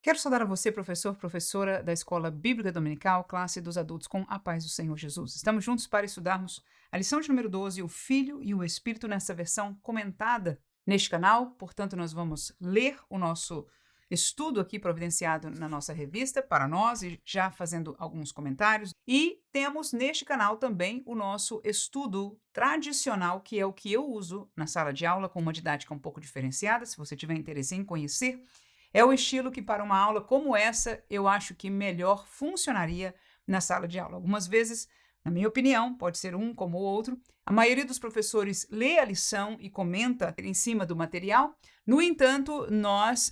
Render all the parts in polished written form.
Quero saudar a você, professor, professora da Escola Bíblica Dominical, classe dos adultos, com a paz do Senhor Jesus. Estamos juntos para estudarmos a lição de número 12, o Filho e o Espírito, nessa versão comentada neste canal. Portanto, nós vamos ler o nosso estudo aqui providenciado na nossa revista para nós e já fazendo alguns comentários. E temos neste canal também o nosso estudo tradicional, que é o que eu uso na sala de aula, com uma didática um pouco diferenciada. Se você tiver interesse em conhecer, é o estilo que, para uma aula como essa, eu acho que melhor funcionaria na sala de aula. Algumas vezes, na minha opinião, pode ser um como o outro, a maioria dos professores lê a lição e comenta em cima do material. No entanto,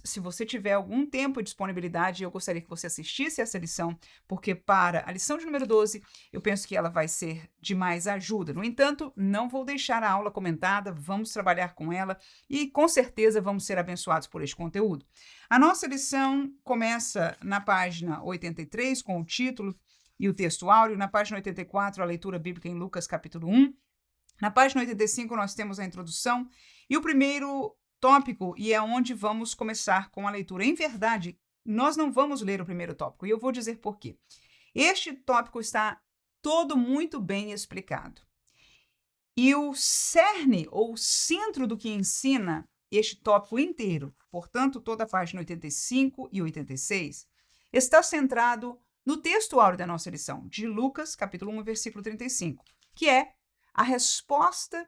se você tiver algum tempo e disponibilidade, eu gostaria que você assistisse essa lição, porque para a lição de número 12, eu penso que ela vai ser de mais ajuda. No entanto, não vou deixar a aula comentada, vamos trabalhar com ela e com certeza vamos ser abençoados por este conteúdo. A nossa lição começa na página 83, com o título e o texto áureo. Na página 84, a leitura bíblica em Lucas, capítulo 1. Na página 85, nós temos a introdução e o primeiro tópico, e é onde vamos começar com a leitura. Em verdade, nós não vamos ler o primeiro tópico, e eu vou dizer por quê. Este tópico está todo muito bem explicado. E o cerne, ou o centro do que ensina este tópico inteiro, portanto, toda a página 85 e 86, está centrado no texto áureo da nossa lição, de Lucas, capítulo 1, versículo 35, que é a resposta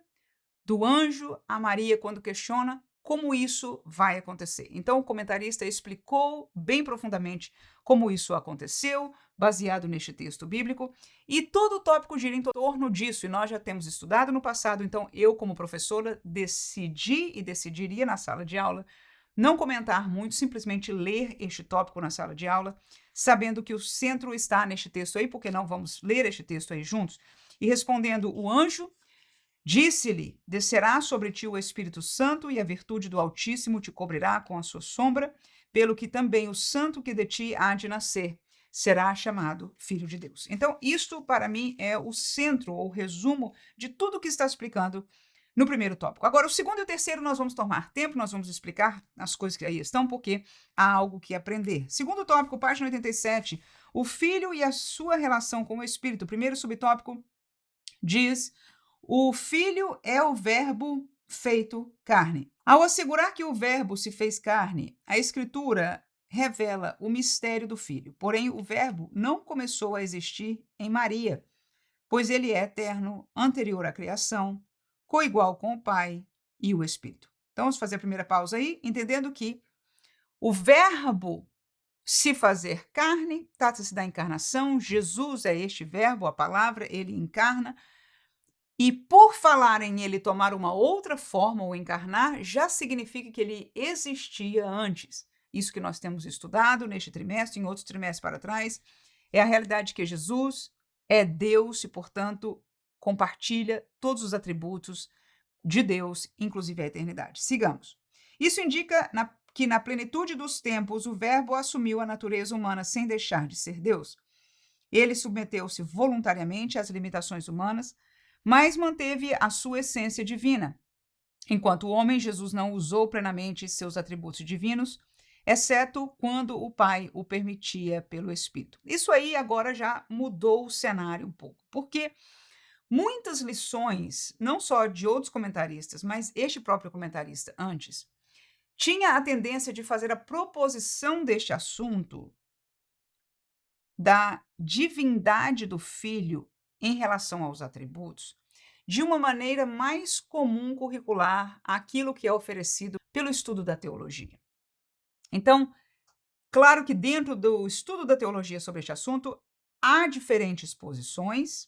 do anjo a Maria quando questiona como isso vai acontecer. Então, o comentarista explicou bem profundamente como isso aconteceu, baseado neste texto bíblico, e todo o tópico gira em torno disso, e nós já temos estudado no passado, então eu, como professora, decidi e decidiria na sala de aula não comentar muito, simplesmente ler este tópico na sala de aula, sabendo que o centro está neste texto aí, porque não vamos ler este texto aí juntos, e respondendo o anjo, disse-lhe: descerá sobre ti o Espírito Santo e a virtude do Altíssimo te cobrirá com a sua sombra, pelo que também o santo que de ti há de nascer será chamado Filho de Deus. Então, isto para mim é o centro ou resumo de tudo que está explicando no primeiro tópico. Agora, o segundo e o terceiro nós vamos tomar tempo, nós vamos explicar as coisas que aí estão, porque há algo que aprender. Segundo tópico, página 87, o Filho e a sua relação com o Espírito. Primeiro subtópico diz: o Filho é o Verbo feito carne. Ao assegurar que o Verbo se fez carne, a Escritura revela o mistério do Filho. Porém, o Verbo não começou a existir em Maria, pois ele é eterno, anterior à criação, coigual com o Pai e o Espírito. Então, vamos fazer a primeira pausa aí, entendendo que o Verbo se fazer carne trata-se da encarnação. Jesus é este Verbo, a palavra, ele encarna. E por falar em ele tomar uma outra forma ou encarnar, já significa que ele existia antes. Isso que nós temos estudado neste trimestre, em outros trimestres para trás, é a realidade que Jesus é Deus e, portanto, compartilha todos os atributos de Deus, inclusive a eternidade. Sigamos. Isso indica que na plenitude dos tempos o Verbo assumiu a natureza humana sem deixar de ser Deus. Ele submeteu-se voluntariamente às limitações humanas, mas manteve a sua essência divina. Enquanto o homem, Jesus não usou plenamente seus atributos divinos, exceto quando o Pai o permitia pelo Espírito. Isso aí agora já mudou o cenário um pouco, porque muitas lições, não só de outros comentaristas, mas este próprio comentarista antes, tinha a tendência de fazer a proposição deste assunto da divindade do Filho em relação aos atributos, de uma maneira mais comum curricular àquilo que é oferecido pelo estudo da teologia. Então, claro que dentro do estudo da teologia sobre este assunto, há diferentes posições,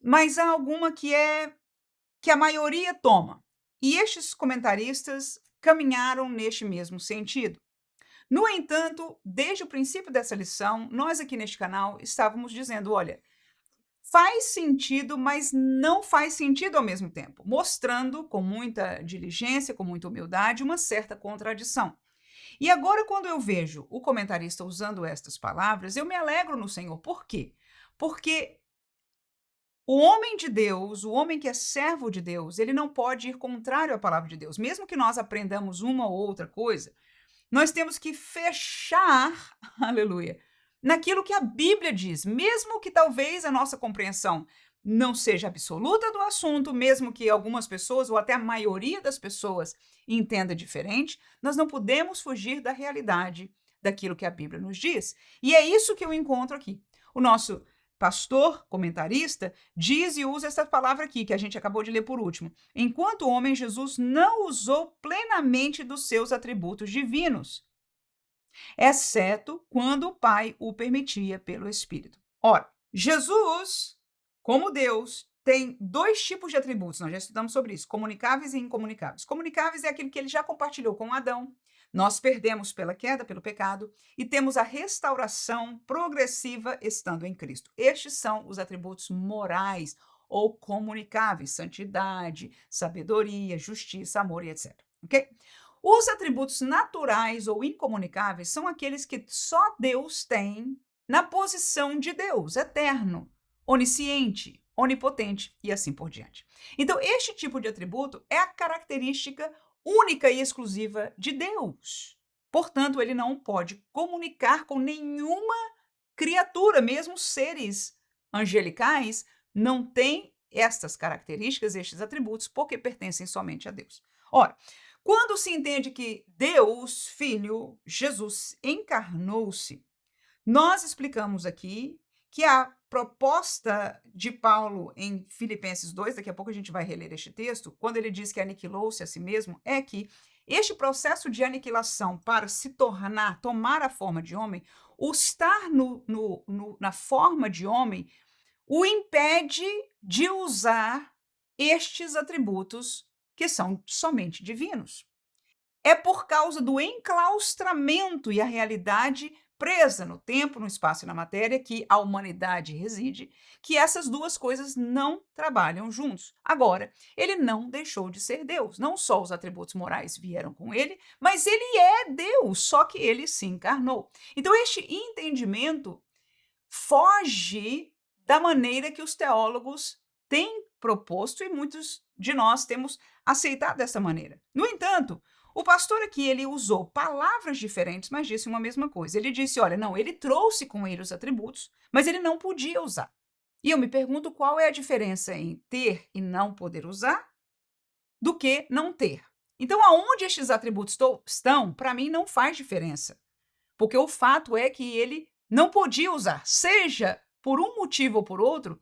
mas há alguma que a maioria toma. E estes comentaristas caminharam neste mesmo sentido. No entanto, desde o princípio dessa lição, nós aqui neste canal estávamos dizendo, olha, faz sentido, mas não faz sentido ao mesmo tempo, mostrando com muita diligência, com muita humildade, uma certa contradição. E agora, quando eu vejo o comentarista usando estas palavras, eu me alegro no Senhor. Por quê? Porque o homem de Deus, o homem que é servo de Deus, ele não pode ir contrário à palavra de Deus. Mesmo que nós aprendamos uma ou outra coisa, Nós temos que fechar, aleluia, naquilo que a Bíblia diz, mesmo que talvez a nossa compreensão não seja absoluta do assunto, mesmo que algumas pessoas, ou até a maioria das pessoas, entenda diferente, nós não podemos fugir da realidade daquilo que a Bíblia nos diz. E é isso que eu encontro aqui. O nosso pastor, comentarista, diz e usa essa palavra aqui, que a gente acabou de ler por último. Enquanto o homem, Jesus não usou plenamente dos seus atributos divinos, exceto quando o Pai o permitia pelo Espírito. Ora, Jesus, como Deus, tem dois tipos de atributos, nós já estudamos sobre isso, comunicáveis e incomunicáveis. Comunicáveis é aquilo que ele já compartilhou com Adão, nós perdemos pela queda, pelo pecado, e temos a restauração progressiva estando em Cristo. Estes são os atributos morais ou comunicáveis, santidade, sabedoria, justiça, amor e etc. Ok? Os atributos naturais ou incomunicáveis são aqueles que só Deus tem na posição de Deus, eterno, onisciente, onipotente e assim por diante. Então, este tipo de atributo é a característica única e exclusiva de Deus. Portanto, ele não pode comunicar com nenhuma criatura, mesmo seres angelicais, não têm estas características, estes atributos, porque pertencem somente a Deus. Ora, quando se entende que Deus, Filho, Jesus, encarnou-se, nós explicamos aqui que a proposta de Paulo em Filipenses 2, daqui a pouco a gente vai reler este texto, quando ele diz que aniquilou-se a si mesmo, é que este processo de aniquilação para se tornar, tomar a forma de homem, o estar na forma de homem, o impede de usar estes atributos que são somente divinos. É por causa do enclaustramento e a realidade presa no tempo, no espaço e na matéria que a humanidade reside, que essas duas coisas não trabalham juntos. Agora, ele não deixou de ser Deus. Não só os atributos morais vieram com ele, mas ele é Deus, só que ele se encarnou. Então, este entendimento foge da maneira que os teólogos têm proposto e muitos de nós temos aceitado dessa maneira. No entanto, o pastor aqui, ele usou palavras diferentes, mas disse uma mesma coisa. Ele disse, olha, não, ele trouxe com ele os atributos, mas ele não podia usar. E eu me pergunto qual é a diferença em ter e não poder usar do que não ter. Então, aonde estes atributos estão, para mim, não faz diferença. Porque o fato é que ele não podia usar, seja por um motivo ou por outro,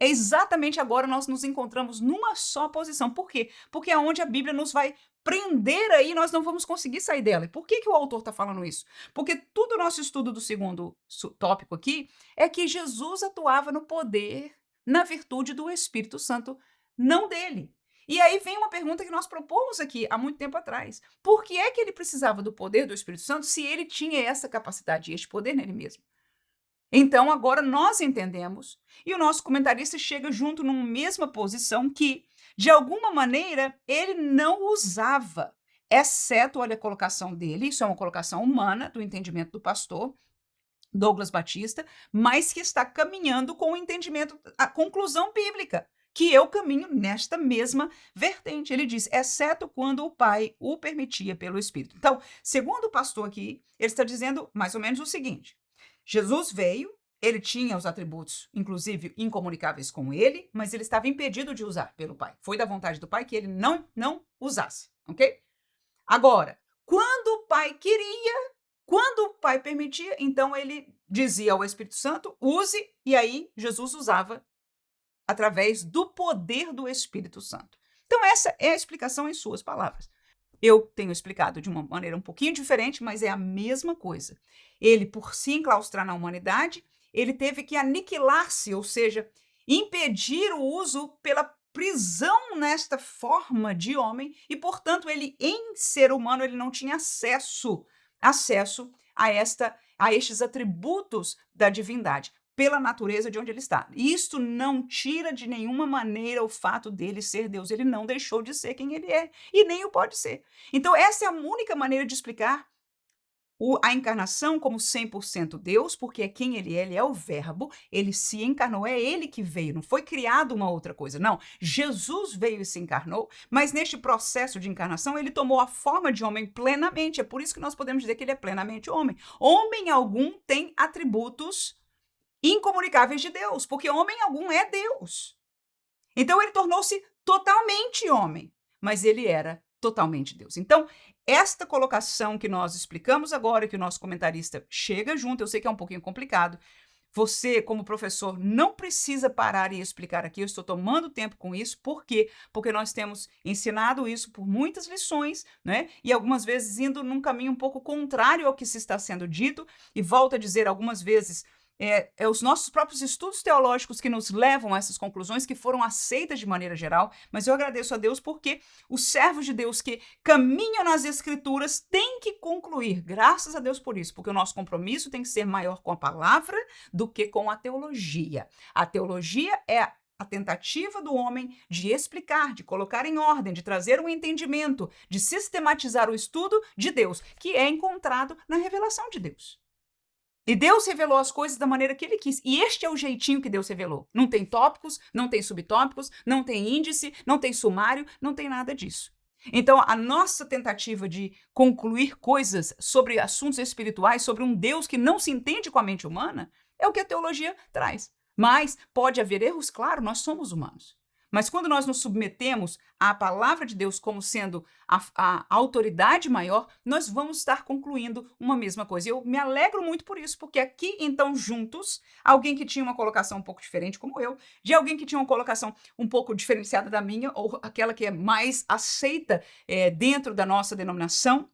é exatamente agora nós nos encontramos numa só posição. Por quê? Porque é onde a Bíblia nos vai prender aí, nós não vamos conseguir sair dela. E por que o autor está falando isso? Porque todo o nosso estudo do segundo tópico aqui é que Jesus atuava no poder, na virtude do Espírito Santo, não dele. E aí vem uma pergunta que nós propomos aqui há muito tempo atrás. Por que é que ele precisava do poder do Espírito Santo se ele tinha essa capacidade e este poder nele mesmo? Então, agora nós entendemos, e o nosso comentarista chega junto numa mesma posição que, de alguma maneira, ele não usava, exceto, olha a colocação dele, isso é uma colocação humana, do entendimento do pastor Douglas Batista, mas que está caminhando com o entendimento, a conclusão bíblica, que eu caminho nesta mesma vertente. Ele diz, exceto quando o Pai o permitia pelo Espírito. Então, segundo o pastor aqui, ele está dizendo mais ou menos o seguinte, Jesus veio, ele tinha os atributos, inclusive, incomunicáveis com ele, mas ele estava impedido de usar pelo Pai. Foi da vontade do Pai que ele não usasse, ok? Agora, quando o Pai queria, quando o Pai permitia, então ele dizia ao Espírito Santo, use, e aí Jesus usava através do poder do Espírito Santo. Então, essa é a explicação em suas palavras. Eu tenho explicado de uma maneira um pouquinho diferente, mas é a mesma coisa. Ele, por se enclaustrar na humanidade, ele teve que aniquilar-se, ou seja, impedir o uso pela prisão nesta forma de homem, e, portanto, ele, em ser humano, ele não tinha acesso a estes atributos da divindade, pela natureza de onde ele está. Isto não tira de nenhuma maneira o fato dele ser Deus. Ele não deixou de ser quem ele é e nem o pode ser. Então, essa é a única maneira de explicar A encarnação como 100% Deus, porque é quem ele é o verbo, ele se encarnou, é ele que veio, não foi criado uma outra coisa, não. Jesus veio e se encarnou, mas neste processo de encarnação ele tomou a forma de homem plenamente, é por isso que nós podemos dizer que ele é plenamente homem. Homem algum tem atributos incomunicáveis de Deus, porque homem algum é Deus. Então ele tornou-se totalmente homem, mas ele era totalmente Deus. Então, esta colocação que nós explicamos agora, que o nosso comentarista chega junto, eu sei que é um pouquinho complicado. Você, como professor, não precisa parar e explicar aqui. Eu estou tomando tempo com isso. Por quê? Porque nós temos ensinado isso por muitas lições, né? E algumas vezes indo num caminho um pouco contrário ao que se está sendo dito. E volto a dizer, algumas vezes os nossos próprios estudos teológicos que nos levam a essas conclusões que foram aceitas de maneira geral, mas eu agradeço a Deus porque os servos de Deus que caminham nas Escrituras têm que concluir, graças a Deus por isso, porque o nosso compromisso tem que ser maior com a palavra do que com a teologia. A teologia é a tentativa do homem de explicar, de colocar em ordem, de trazer um entendimento, de sistematizar o estudo de Deus, que é encontrado na revelação de Deus. E Deus revelou as coisas da maneira que ele quis. E este é o jeitinho que Deus revelou. Não tem tópicos, não tem subtópicos, não tem índice, não tem sumário, não tem nada disso. Então, a nossa tentativa de concluir coisas sobre assuntos espirituais, sobre um Deus que não se entende com a mente humana, é o que a teologia traz. Mas pode haver erros, claro, nós somos humanos. Mas quando nós nos submetemos à palavra de Deus como sendo a autoridade maior, nós vamos estar concluindo uma mesma coisa. E eu me alegro muito por isso, porque aqui, então, juntos, alguém que tinha uma colocação um pouco diferente, como eu, de alguém que tinha uma colocação um pouco diferenciada da minha, ou aquela que é mais aceita dentro da nossa denominação,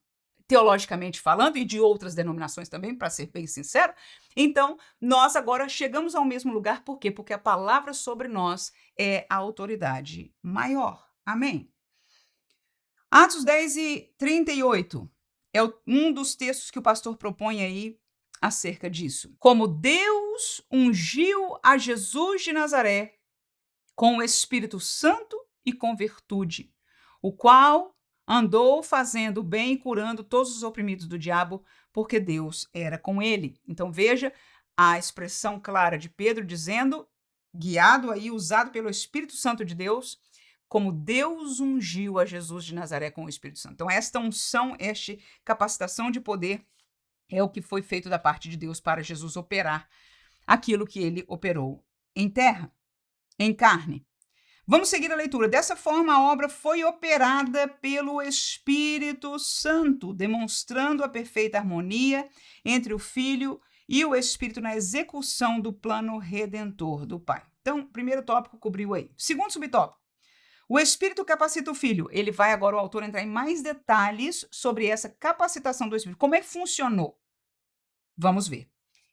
teologicamente falando, e de outras denominações também, para ser bem sincero. Então, nós agora chegamos ao mesmo lugar, por quê? Porque a palavra sobre nós é a autoridade maior. Amém? Atos 10:38 é um dos textos que o pastor propõe aí acerca disso. Como Deus ungiu a Jesus de Nazaré com o Espírito Santo e com virtude, o qual andou fazendo bem e curando todos os oprimidos do diabo, porque Deus era com ele. Então veja a expressão clara de Pedro dizendo, guiado aí, usado pelo Espírito Santo de Deus, como Deus ungiu a Jesus de Nazaré com o Espírito Santo. Então esta unção, esta capacitação de poder é o que foi feito da parte de Deus para Jesus operar aquilo que ele operou em terra, em carne. Vamos seguir a leitura. Dessa forma, a obra foi operada pelo Espírito Santo, demonstrando a perfeita harmonia entre o Filho e o Espírito na execução do plano redentor do Pai. Então, o primeiro tópico cobriu aí. Segundo subtópico, o Espírito capacita o Filho. Ele vai agora, o autor, entrar em mais detalhes sobre essa capacitação do Espírito. Como é que funcionou? Vamos ver.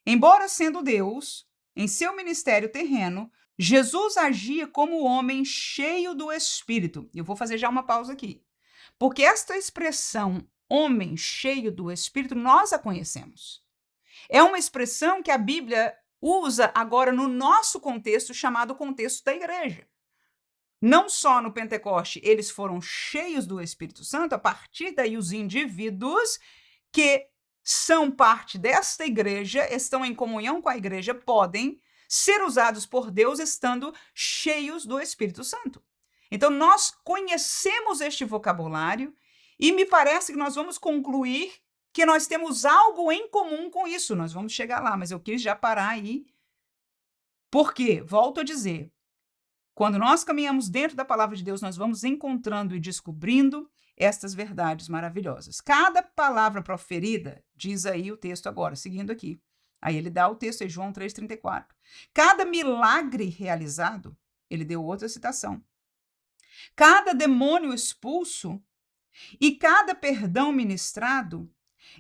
Embora sendo Deus, em seu ministério terreno, Jesus agia como homem cheio do Espírito. Eu vou fazer já uma pausa aqui. Porque esta expressão, homem cheio do Espírito, nós a conhecemos. É uma expressão que a Bíblia usa agora no nosso contexto, chamado contexto da igreja. Não só no Pentecoste eles foram cheios do Espírito Santo, a partir daí os indivíduos que são parte desta igreja, estão em comunhão com a igreja, podem ser usados por Deus estando cheios do Espírito Santo. Então, nós conhecemos este vocabulário e me parece que nós vamos concluir que nós temos algo em comum com isso. Nós vamos chegar lá, mas eu quis já parar aí. Por quê? Volto a dizer, quando nós caminhamos dentro da palavra de Deus, nós vamos encontrando e descobrindo estas verdades maravilhosas. Cada palavra proferida, diz aí o texto agora, seguindo aqui. Aí ele dá o texto, é João 3,34. Cada milagre realizado, ele deu outra citação. Cada demônio expulso e cada perdão ministrado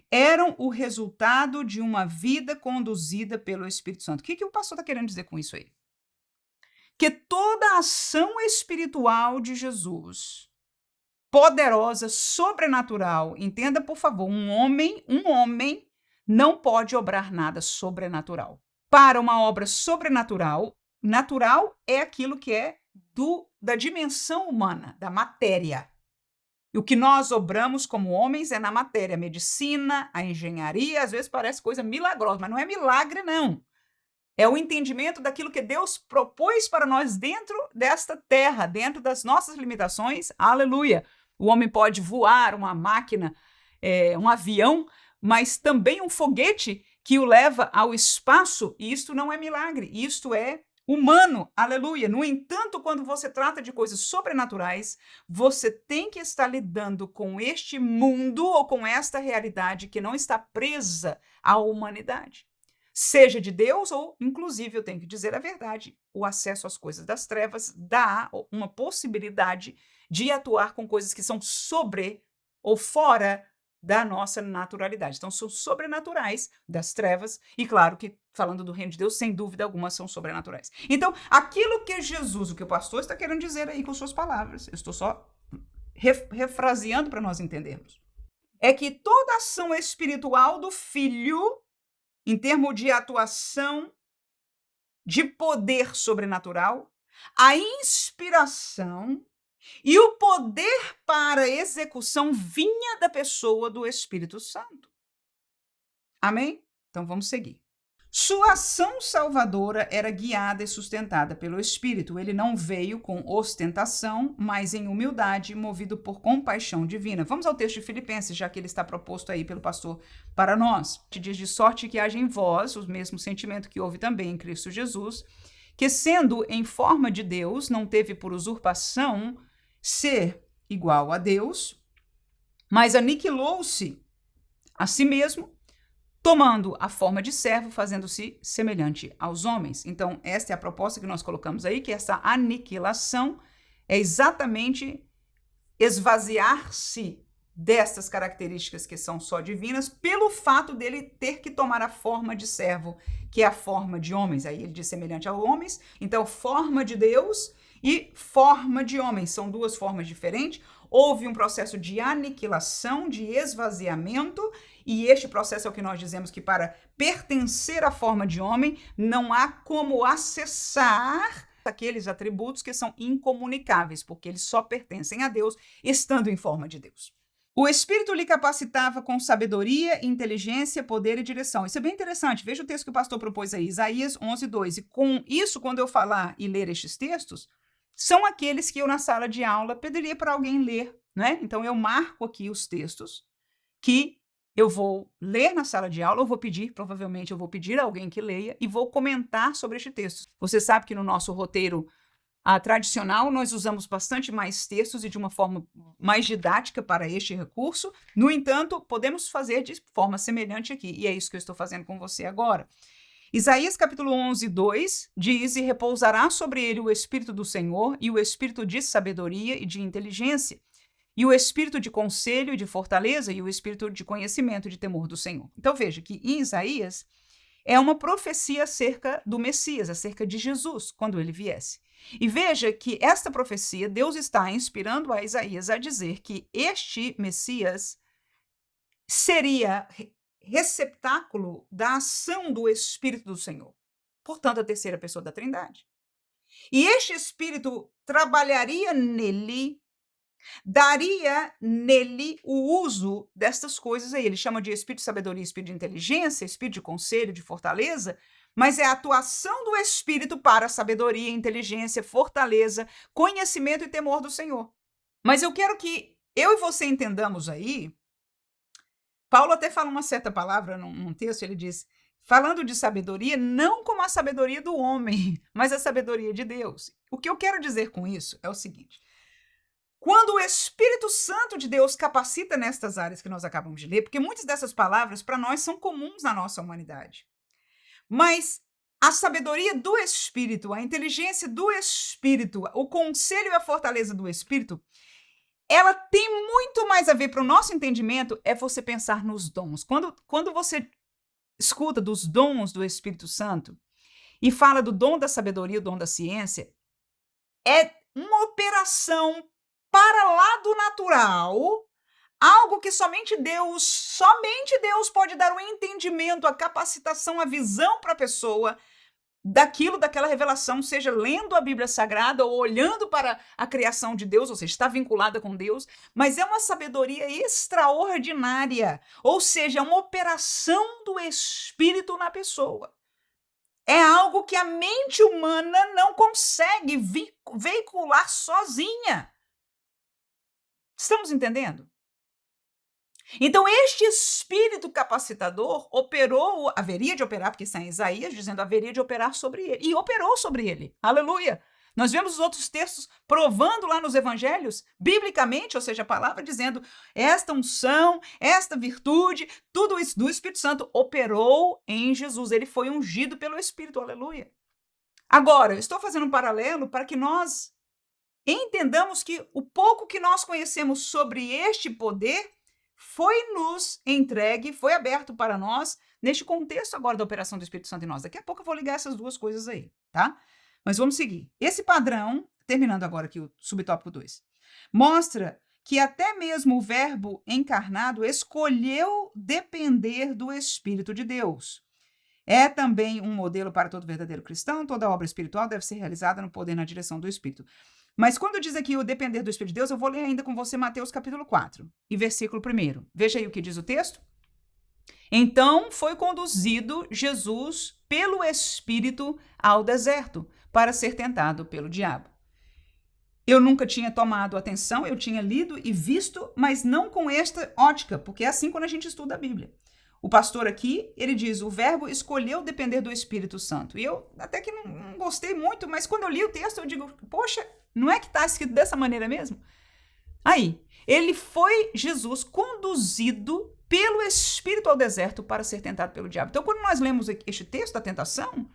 eram o resultado de uma vida conduzida pelo Espírito Santo. O que o pastor está querendo dizer com isso aí? Que toda a ação espiritual de Jesus, poderosa, sobrenatural, entenda por favor, um homem não pode obrar nada sobrenatural. Para uma obra sobrenatural, natural é aquilo que é da dimensão humana, da matéria. E o que nós obramos como homens é na matéria, a medicina, a engenharia, às vezes parece coisa milagrosa, mas não é milagre, não. É o entendimento daquilo que Deus propôs para nós dentro desta terra, dentro das nossas limitações. Aleluia! O homem pode voar uma máquina, um avião, mas também um foguete que o leva ao espaço, e isto não é milagre, isto é humano, aleluia. No entanto, quando você trata de coisas sobrenaturais, você tem que estar lidando com este mundo ou com esta realidade que não está presa à humanidade. Seja de Deus ou, inclusive, eu tenho que dizer a verdade, o acesso às coisas das trevas dá uma possibilidade de atuar com coisas que são sobre ou fora da nossa naturalidade. Então, são sobrenaturais das trevas e, claro que, falando do reino de Deus, sem dúvida alguma, são sobrenaturais. Então, aquilo que Jesus, o que o pastor está querendo dizer aí com suas palavras, eu estou só refraseando para nós entendermos, é que toda ação espiritual do Filho, em termos de atuação, de poder sobrenatural, a inspiração e o poder para execução vinha da pessoa do Espírito Santo. Amém? Então vamos seguir. Sua ação salvadora era guiada e sustentada pelo Espírito. Ele não veio com ostentação, mas em humildade, movido por compaixão divina. Vamos ao texto de Filipenses, já que ele está proposto aí pelo pastor para nós. Diz: de sorte que haja em vós o mesmo sentimento que houve também em Cristo Jesus, que sendo em forma de Deus, não teve por usurpação ser igual a Deus, mas aniquilou-se a si mesmo, tomando a forma de servo, fazendo-se semelhante aos homens. Então, esta é a proposta que nós colocamos aí, que essa aniquilação é exatamente esvaziar-se destas características que são só divinas, pelo fato dele ter que tomar a forma de servo, que é a forma de homens. Aí ele diz semelhante a homens, então forma de Deus e forma de homens, são duas formas diferentes. Houve um processo de aniquilação, de esvaziamento, e este processo é o que nós dizemos que para pertencer à forma de homem, não há como acessar aqueles atributos que são incomunicáveis, porque eles só pertencem a Deus estando em forma de Deus. O Espírito lhe capacitava com sabedoria, inteligência, poder e direção. Isso é bem interessante. Veja o texto que o pastor propôs aí, Isaías 11:2. E com isso, quando eu falar e ler estes textos, são aqueles que eu na sala de aula pediria para alguém ler, né? Então eu marco aqui os textos que eu vou ler na sala de aula, provavelmente eu vou pedir a alguém que leia e vou comentar sobre este texto. Você sabe que no nosso roteiro tradicional nós usamos bastante mais textos e de uma forma mais didática para este recurso. No entanto, podemos fazer de forma semelhante aqui, e é isso que eu estou fazendo com você agora. Isaías capítulo 11:2 diz: e repousará sobre ele o Espírito do Senhor e o Espírito de sabedoria e de inteligência, e o Espírito de conselho e de fortaleza e o Espírito de conhecimento e de temor do Senhor. Então veja que em Isaías é uma profecia acerca do Messias, acerca de Jesus, quando ele viesse. E veja que esta profecia, Deus está inspirando a Isaías a dizer que este Messias seria receptáculo da ação do Espírito do Senhor. Portanto, a terceira pessoa da Trindade. E este Espírito trabalharia nele, daria nele o uso destas coisas aí. Ele chama de Espírito de sabedoria, Espírito de inteligência, Espírito de conselho, de fortaleza, mas é a atuação do Espírito para sabedoria, inteligência, fortaleza, conhecimento e temor do Senhor. Mas eu quero que eu e você entendamos aí. Paulo até fala uma certa palavra num texto, ele diz, falando de sabedoria, não como a sabedoria do homem, mas a sabedoria de Deus. O que eu quero dizer com isso é o seguinte: quando o Espírito Santo de Deus capacita nestas áreas que nós acabamos de ler, porque muitas dessas palavras para nós são comuns na nossa humanidade, mas a sabedoria do Espírito, a inteligência do Espírito, o conselho e a fortaleza do Espírito, ela tem muito mais a ver para o nosso entendimento, é você pensar nos dons. Quando você escuta dos dons do Espírito Santo e fala do dom da sabedoria, o dom da ciência, é uma operação para lá do natural, algo que somente Deus pode dar o entendimento, a capacitação, a visão para a pessoa, daquela revelação, seja lendo a Bíblia Sagrada ou olhando para a criação de Deus, ou seja, está vinculada com Deus, mas é uma sabedoria extraordinária, ou seja, é uma operação do Espírito na pessoa. É algo que a mente humana não consegue veicular sozinha. Estamos entendendo? Então, este espírito capacitador haveria de operar, porque está em Isaías, dizendo haveria de operar sobre ele. E operou sobre ele. Aleluia! Nós vemos os outros textos provando lá nos evangelhos, biblicamente, ou seja, a palavra dizendo esta unção, esta virtude, tudo isso do Espírito Santo operou em Jesus. Ele foi ungido pelo Espírito. Aleluia! Agora, eu estou fazendo um paralelo para que nós entendamos que o pouco que nós conhecemos sobre este poder foi nos entregue, foi aberto para nós neste contexto agora da operação do Espírito Santo em nós. Daqui a pouco eu vou ligar essas duas coisas aí, tá? Mas vamos seguir. Esse padrão, terminando agora aqui o subtópico 2, mostra que até mesmo o Verbo encarnado escolheu depender do Espírito de Deus. É também um modelo para todo verdadeiro cristão. Toda obra espiritual deve ser realizada no poder e na direção do Espírito. Mas quando diz aqui o depender do Espírito de Deus, eu vou ler ainda com você Mateus capítulo 4 e versículo 1. Veja aí o que diz o texto. Então foi conduzido Jesus pelo Espírito ao deserto para ser tentado pelo diabo. Eu nunca tinha tomado atenção, eu tinha lido e visto, mas não com esta ótica, porque é assim quando a gente estuda a Bíblia. O pastor aqui, ele diz, o verbo escolheu depender do Espírito Santo. E eu até que não gostei muito, mas quando eu li o texto, eu digo, poxa, não é que está escrito dessa maneira mesmo? Aí, Jesus, conduzido pelo Espírito ao deserto para ser tentado pelo diabo. Então, quando nós lemos este texto da tentação,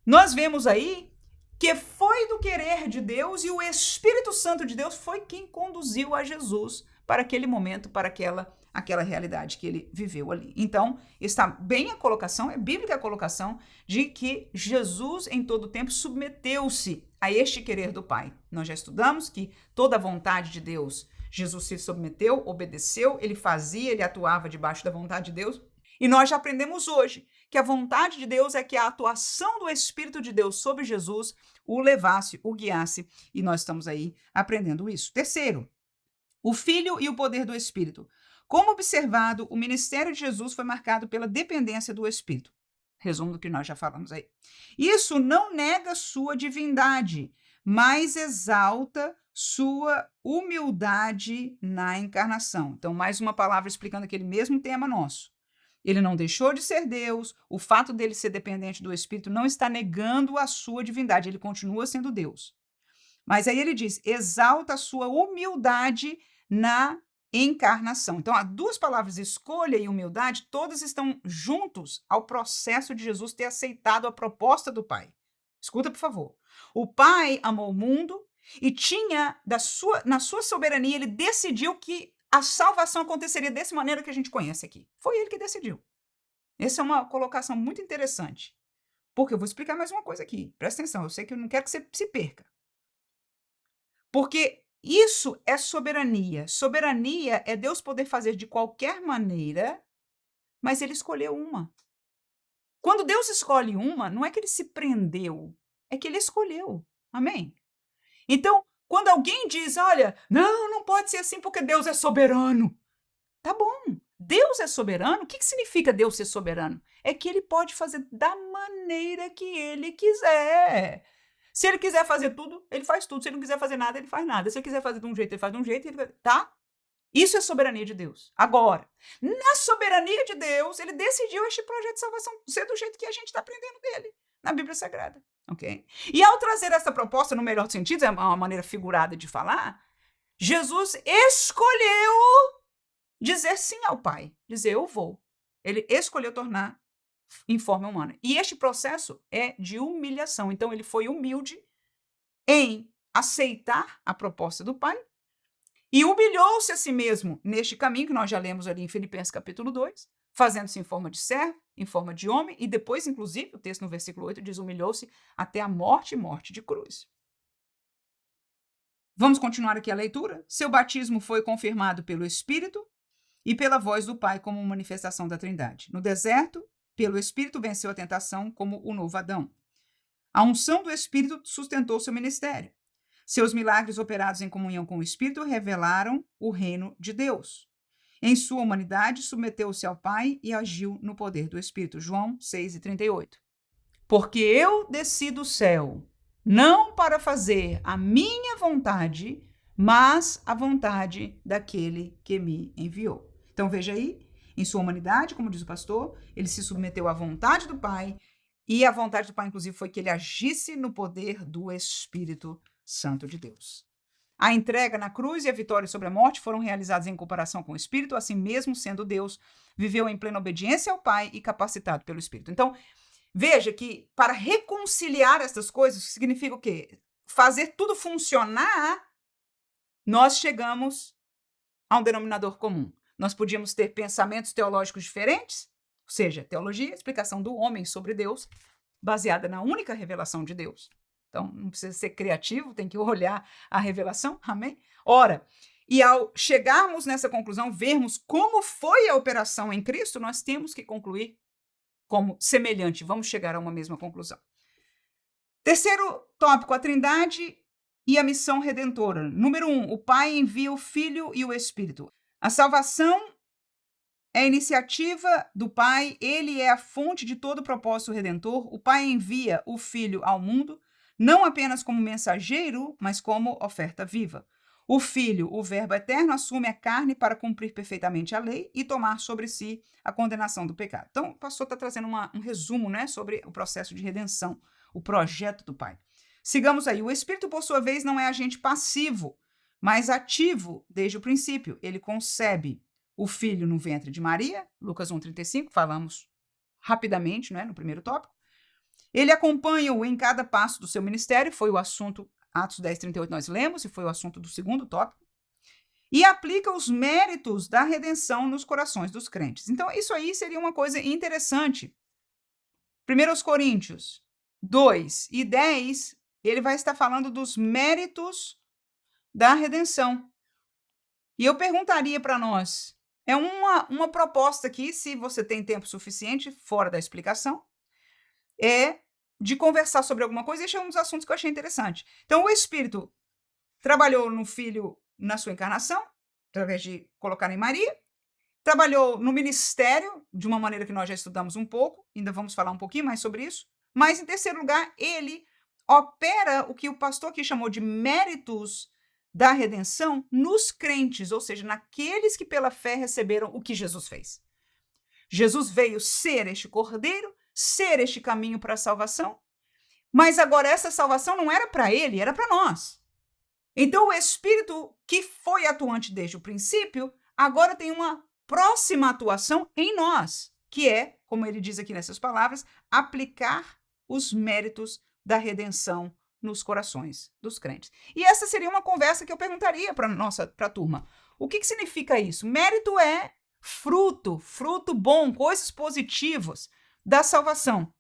nós vemos aí que foi do querer de Deus e o Espírito Santo de Deus foi quem conduziu a Jesus para aquele momento, para aquela realidade que ele viveu ali. Então, está bem a colocação, é bíblica a colocação de que Jesus em todo o tempo submeteu-se a este querer do Pai. Nós já estudamos que toda a vontade de Deus, Jesus se submeteu, obedeceu, ele fazia, ele atuava debaixo da vontade de Deus. E nós já aprendemos hoje que a vontade de Deus é que a atuação do Espírito de Deus sobre Jesus o levasse, o guiasse, e nós estamos aí aprendendo isso. Terceiro, o Filho e o poder do Espírito. Como observado, o ministério de Jesus foi marcado pela dependência do Espírito. Resumo do que nós já falamos aí. Isso não nega sua divindade, mas exalta sua humildade na encarnação. Então, mais uma palavra explicando aquele mesmo tema nosso. Ele não deixou de ser Deus, o fato dele ser dependente do Espírito não está negando a sua divindade, ele continua sendo Deus. Mas aí ele diz, exalta a sua humildade na encarnação. Então, há duas palavras, escolha e humildade, todas estão juntos ao processo de Jesus ter aceitado a proposta do Pai. Escuta, por favor. O Pai amou o mundo e tinha, na sua soberania, ele decidiu que a salvação aconteceria dessa maneira que a gente conhece aqui. Foi ele que decidiu. Essa é uma colocação muito interessante. Porque eu vou explicar mais uma coisa aqui. Presta atenção, eu sei que eu não quero que você se perca. Porque isso é soberania. Soberania é Deus poder fazer de qualquer maneira, mas ele escolheu uma. Quando Deus escolhe uma, não é que ele se prendeu, é que ele escolheu. Amém? Então, quando alguém diz, olha, não pode ser assim porque Deus é soberano. Tá bom, Deus é soberano. O que significa Deus ser soberano? É que ele pode fazer da maneira que ele quiser. Se ele quiser fazer tudo, ele faz tudo. Se ele não quiser fazer nada, ele faz nada. Se ele quiser fazer de um jeito, ele faz de um jeito. Tá? Isso é soberania de Deus. Agora, na soberania de Deus, ele decidiu este projeto de salvação ser do jeito que a gente está aprendendo dele, na Bíblia Sagrada. Ok? E ao trazer essa proposta, no melhor sentido, é uma maneira figurada de falar, Jesus escolheu dizer sim ao Pai. Dizer, eu vou. Ele escolheu tornar em forma humana. E este processo é de humilhação. Então, ele foi humilde em aceitar a proposta do Pai e humilhou-se a si mesmo neste caminho que nós já lemos ali em Filipenses capítulo 2, fazendo-se em forma de servo, em forma de homem, e depois, inclusive, o texto no versículo 8 diz, humilhou-se até a morte e morte de cruz. Vamos continuar aqui a leitura. Seu batismo foi confirmado pelo Espírito e pela voz do Pai como manifestação da Trindade. No deserto, pelo Espírito venceu a tentação como o novo Adão. A unção do Espírito sustentou seu ministério. Seus milagres operados em comunhão com o Espírito revelaram o reino de Deus. Em sua humanidade, submeteu-se ao Pai e agiu no poder do Espírito. João 6:38. Porque eu desci do céu, não para fazer a minha vontade, mas a vontade daquele que me enviou. Então veja aí, em sua humanidade, como diz o pastor, ele se submeteu à vontade do Pai, e a vontade do Pai, inclusive, foi que ele agisse no poder do Espírito Santo de Deus. A entrega na cruz e a vitória sobre a morte foram realizadas em comparação com o Espírito, assim mesmo sendo Deus, viveu em plena obediência ao Pai e capacitado pelo Espírito. Então, veja que para reconciliar essas coisas, significa o quê? Fazer tudo funcionar, nós chegamos a um denominador comum. Nós podíamos ter pensamentos teológicos diferentes, ou seja, teologia, explicação do homem sobre Deus, baseada na única revelação de Deus. Então, não precisa ser criativo, tem que olhar a revelação, amém? Ora, e ao chegarmos nessa conclusão, vermos como foi a operação em Cristo, nós temos que concluir como semelhante, vamos chegar a uma mesma conclusão. Terceiro tópico, a Trindade e a missão redentora. Número 1, o Pai envia o Filho e o Espírito. A salvação é a iniciativa do Pai, ele é a fonte de todo o propósito redentor. O Pai envia o Filho ao mundo, não apenas como mensageiro, mas como oferta viva. O Filho, o Verbo eterno, assume a carne para cumprir perfeitamente a lei e tomar sobre si a condenação do pecado. Então, o pastor está trazendo um resumo, né, sobre o processo de redenção, o projeto do Pai. Sigamos aí. O Espírito, por sua vez, não é agente passivo, mas ativo desde o princípio. Ele concebe o Filho no ventre de Maria, Lucas 1:35, falamos rapidamente, né, no primeiro tópico. Ele acompanha-o em cada passo do seu ministério, foi o assunto, Atos 10:38 nós lemos, e foi o assunto do segundo tópico, e aplica os méritos da redenção nos corações dos crentes. Então, isso aí seria uma coisa interessante. 1 Coríntios 2:10, ele vai estar falando dos méritos da redenção. E eu perguntaria para nós, é uma proposta aqui, se você tem tempo suficiente, fora da explicação, é de conversar sobre alguma coisa, e esse é um dos assuntos que eu achei interessante. Então, o Espírito trabalhou no Filho na sua encarnação, através de colocar em Maria, trabalhou no ministério, de uma maneira que nós já estudamos um pouco, ainda vamos falar um pouquinho mais sobre isso, mas, em terceiro lugar, ele opera o que o pastor aqui chamou de méritos da redenção nos crentes, ou seja, naqueles que pela fé receberam o que Jesus fez. Jesus veio ser este cordeiro, ser este caminho para a salvação, mas agora essa salvação não era para ele, era para nós. Então o Espírito, que foi atuante desde o princípio, agora tem uma próxima atuação em nós, que é, como ele diz aqui nessas palavras, aplicar os méritos da redenção nos corações dos crentes. E essa seria uma conversa que eu perguntaria para a turma. O que significa isso? Mérito é fruto bom, coisas positivas da salvação.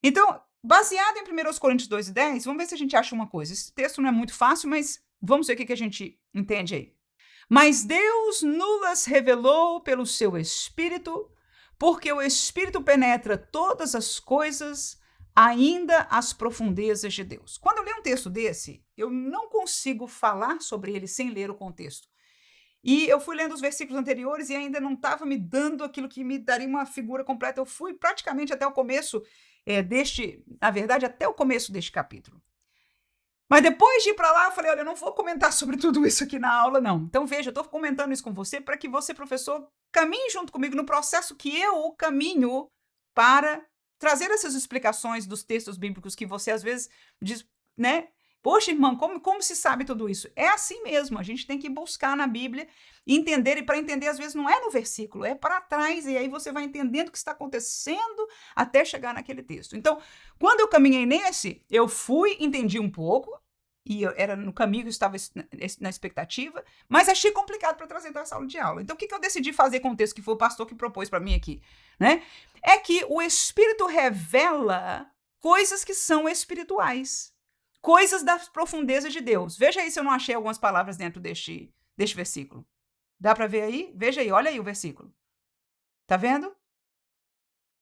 Então, baseado em 1 Coríntios 2:10, vamos ver se a gente acha uma coisa. Esse texto não é muito fácil, mas vamos ver o que a gente entende aí. Mas Deus nulas revelou pelo seu Espírito, porque o Espírito penetra todas as coisas, ainda as profundezas de Deus. Quando eu leio um texto desse, eu não consigo falar sobre ele sem ler o contexto. E eu fui lendo os versículos anteriores e ainda não estava me dando aquilo que me daria uma figura completa. Eu fui praticamente até o começo até o começo deste capítulo. Mas depois de ir para lá, eu falei, olha, eu não vou comentar sobre tudo isso aqui na aula, não. Então, veja, eu estou comentando isso com você para que você, professor, caminhe junto comigo no processo que eu caminho para trazer essas explicações dos textos bíblicos que você, às vezes, diz, né? Poxa, irmã, como se sabe tudo isso? É assim mesmo, a gente tem que buscar na Bíblia, entender, e para entender, às vezes, não é no versículo, é para trás, e aí você vai entendendo o que está acontecendo até chegar naquele texto. Então, quando eu caminhei nesse, eu entendi um pouco, e eu era no caminho que eu estava na expectativa, mas achei complicado para trazer para a sala de aula. Então, o que eu decidi fazer com o texto que foi o pastor que propôs para mim aqui? Né? É que o Espírito revela coisas que são espirituais. Coisas das profundezas de Deus. Veja aí se eu não achei algumas palavras dentro deste versículo. Dá para ver aí? Veja aí, olha aí o versículo. Tá vendo?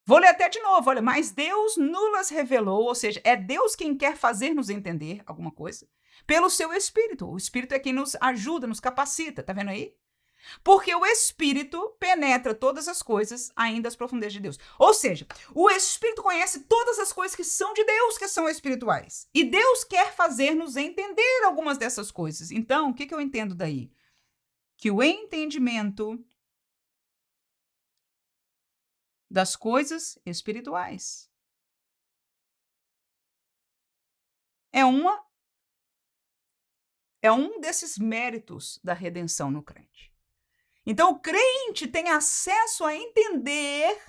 Vou ler até de novo, olha, mas Deus nulas revelou, ou seja, é Deus quem quer fazer-nos entender alguma coisa, pelo seu Espírito. O Espírito é quem nos ajuda, nos capacita, tá vendo aí? Porque o Espírito penetra todas as coisas, ainda as profundezas de Deus. Ou seja, o Espírito conhece todas as coisas que são de Deus, que são espirituais. E Deus quer fazer-nos entender algumas dessas coisas. Então, o que eu entendo daí? Que o entendimento das coisas espirituais é um desses méritos da redenção no crente. Então, o crente tem acesso a entender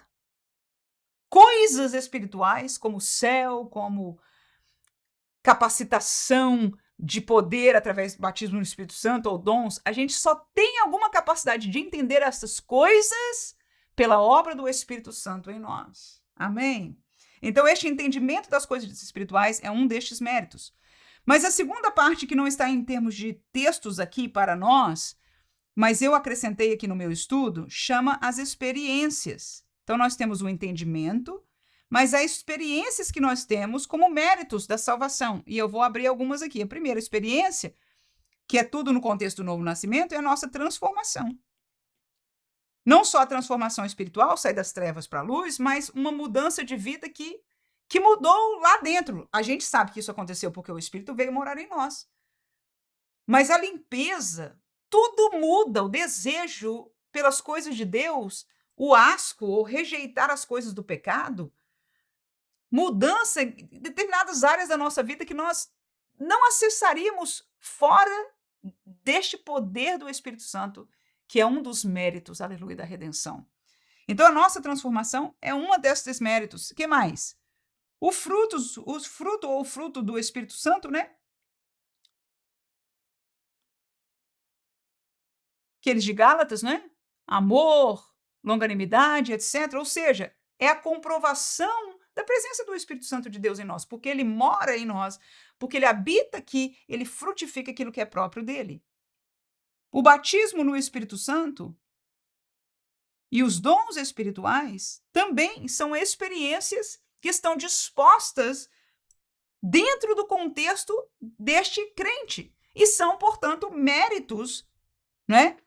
coisas espirituais, como o céu, como capacitação de poder através do batismo no Espírito Santo ou dons. A gente só tem alguma capacidade de entender essas coisas pela obra do Espírito Santo em nós. Amém? Então, este entendimento das coisas espirituais é um destes méritos. Mas a segunda parte, que não está em termos de textos aqui para nós, mas eu acrescentei aqui no meu estudo, chama as experiências. Então, nós temos o entendimento, mas há experiências que nós temos como méritos da salvação. E eu vou abrir algumas aqui. A primeira experiência, que é tudo no contexto do novo nascimento, é a nossa transformação. Não só a transformação espiritual, sair das trevas para a luz, mas uma mudança de vida que mudou lá dentro. A gente sabe que isso aconteceu porque o Espírito veio morar em nós. Mas a limpeza, tudo muda, o desejo pelas coisas de Deus, o asco ou rejeitar as coisas do pecado, mudança em determinadas áreas da nossa vida que nós não acessaríamos fora deste poder do Espírito Santo, que é um dos méritos, aleluia, da redenção. Então, a nossa transformação é uma desses méritos. O que mais? O fruto do Espírito Santo, né? Aqueles de Gálatas, né? Amor, longanimidade, etc. Ou seja, é a comprovação da presença do Espírito Santo de Deus em nós, porque ele mora em nós, porque ele habita aqui, ele frutifica aquilo que é próprio dele. O batismo no Espírito Santo e os dons espirituais também são experiências que estão dispostas dentro do contexto deste crente e são, portanto, méritos, né?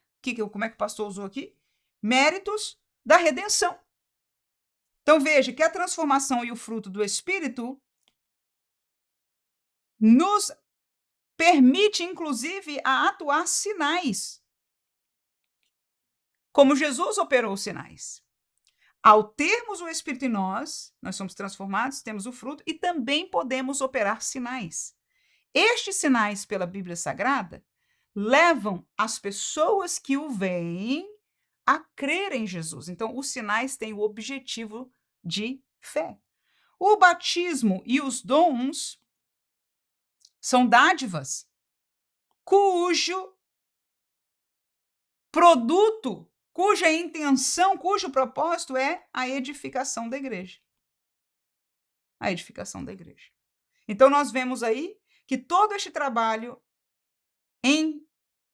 Como é que o pastor usou aqui? Méritos da redenção. Então, veja que a transformação e o fruto do Espírito nos permite, inclusive, a atuar sinais, como Jesus operou os sinais. Ao termos o Espírito em nós somos transformados, temos o fruto e também podemos operar sinais. Estes sinais, pela Bíblia Sagrada, levam as pessoas que o veem a crer em Jesus. Então, os sinais têm o objetivo de fé. O batismo e os dons são dádivas cujo produto, cuja intenção, cujo propósito é a edificação da igreja. A edificação da igreja. Então, nós vemos aí que todo este trabalho em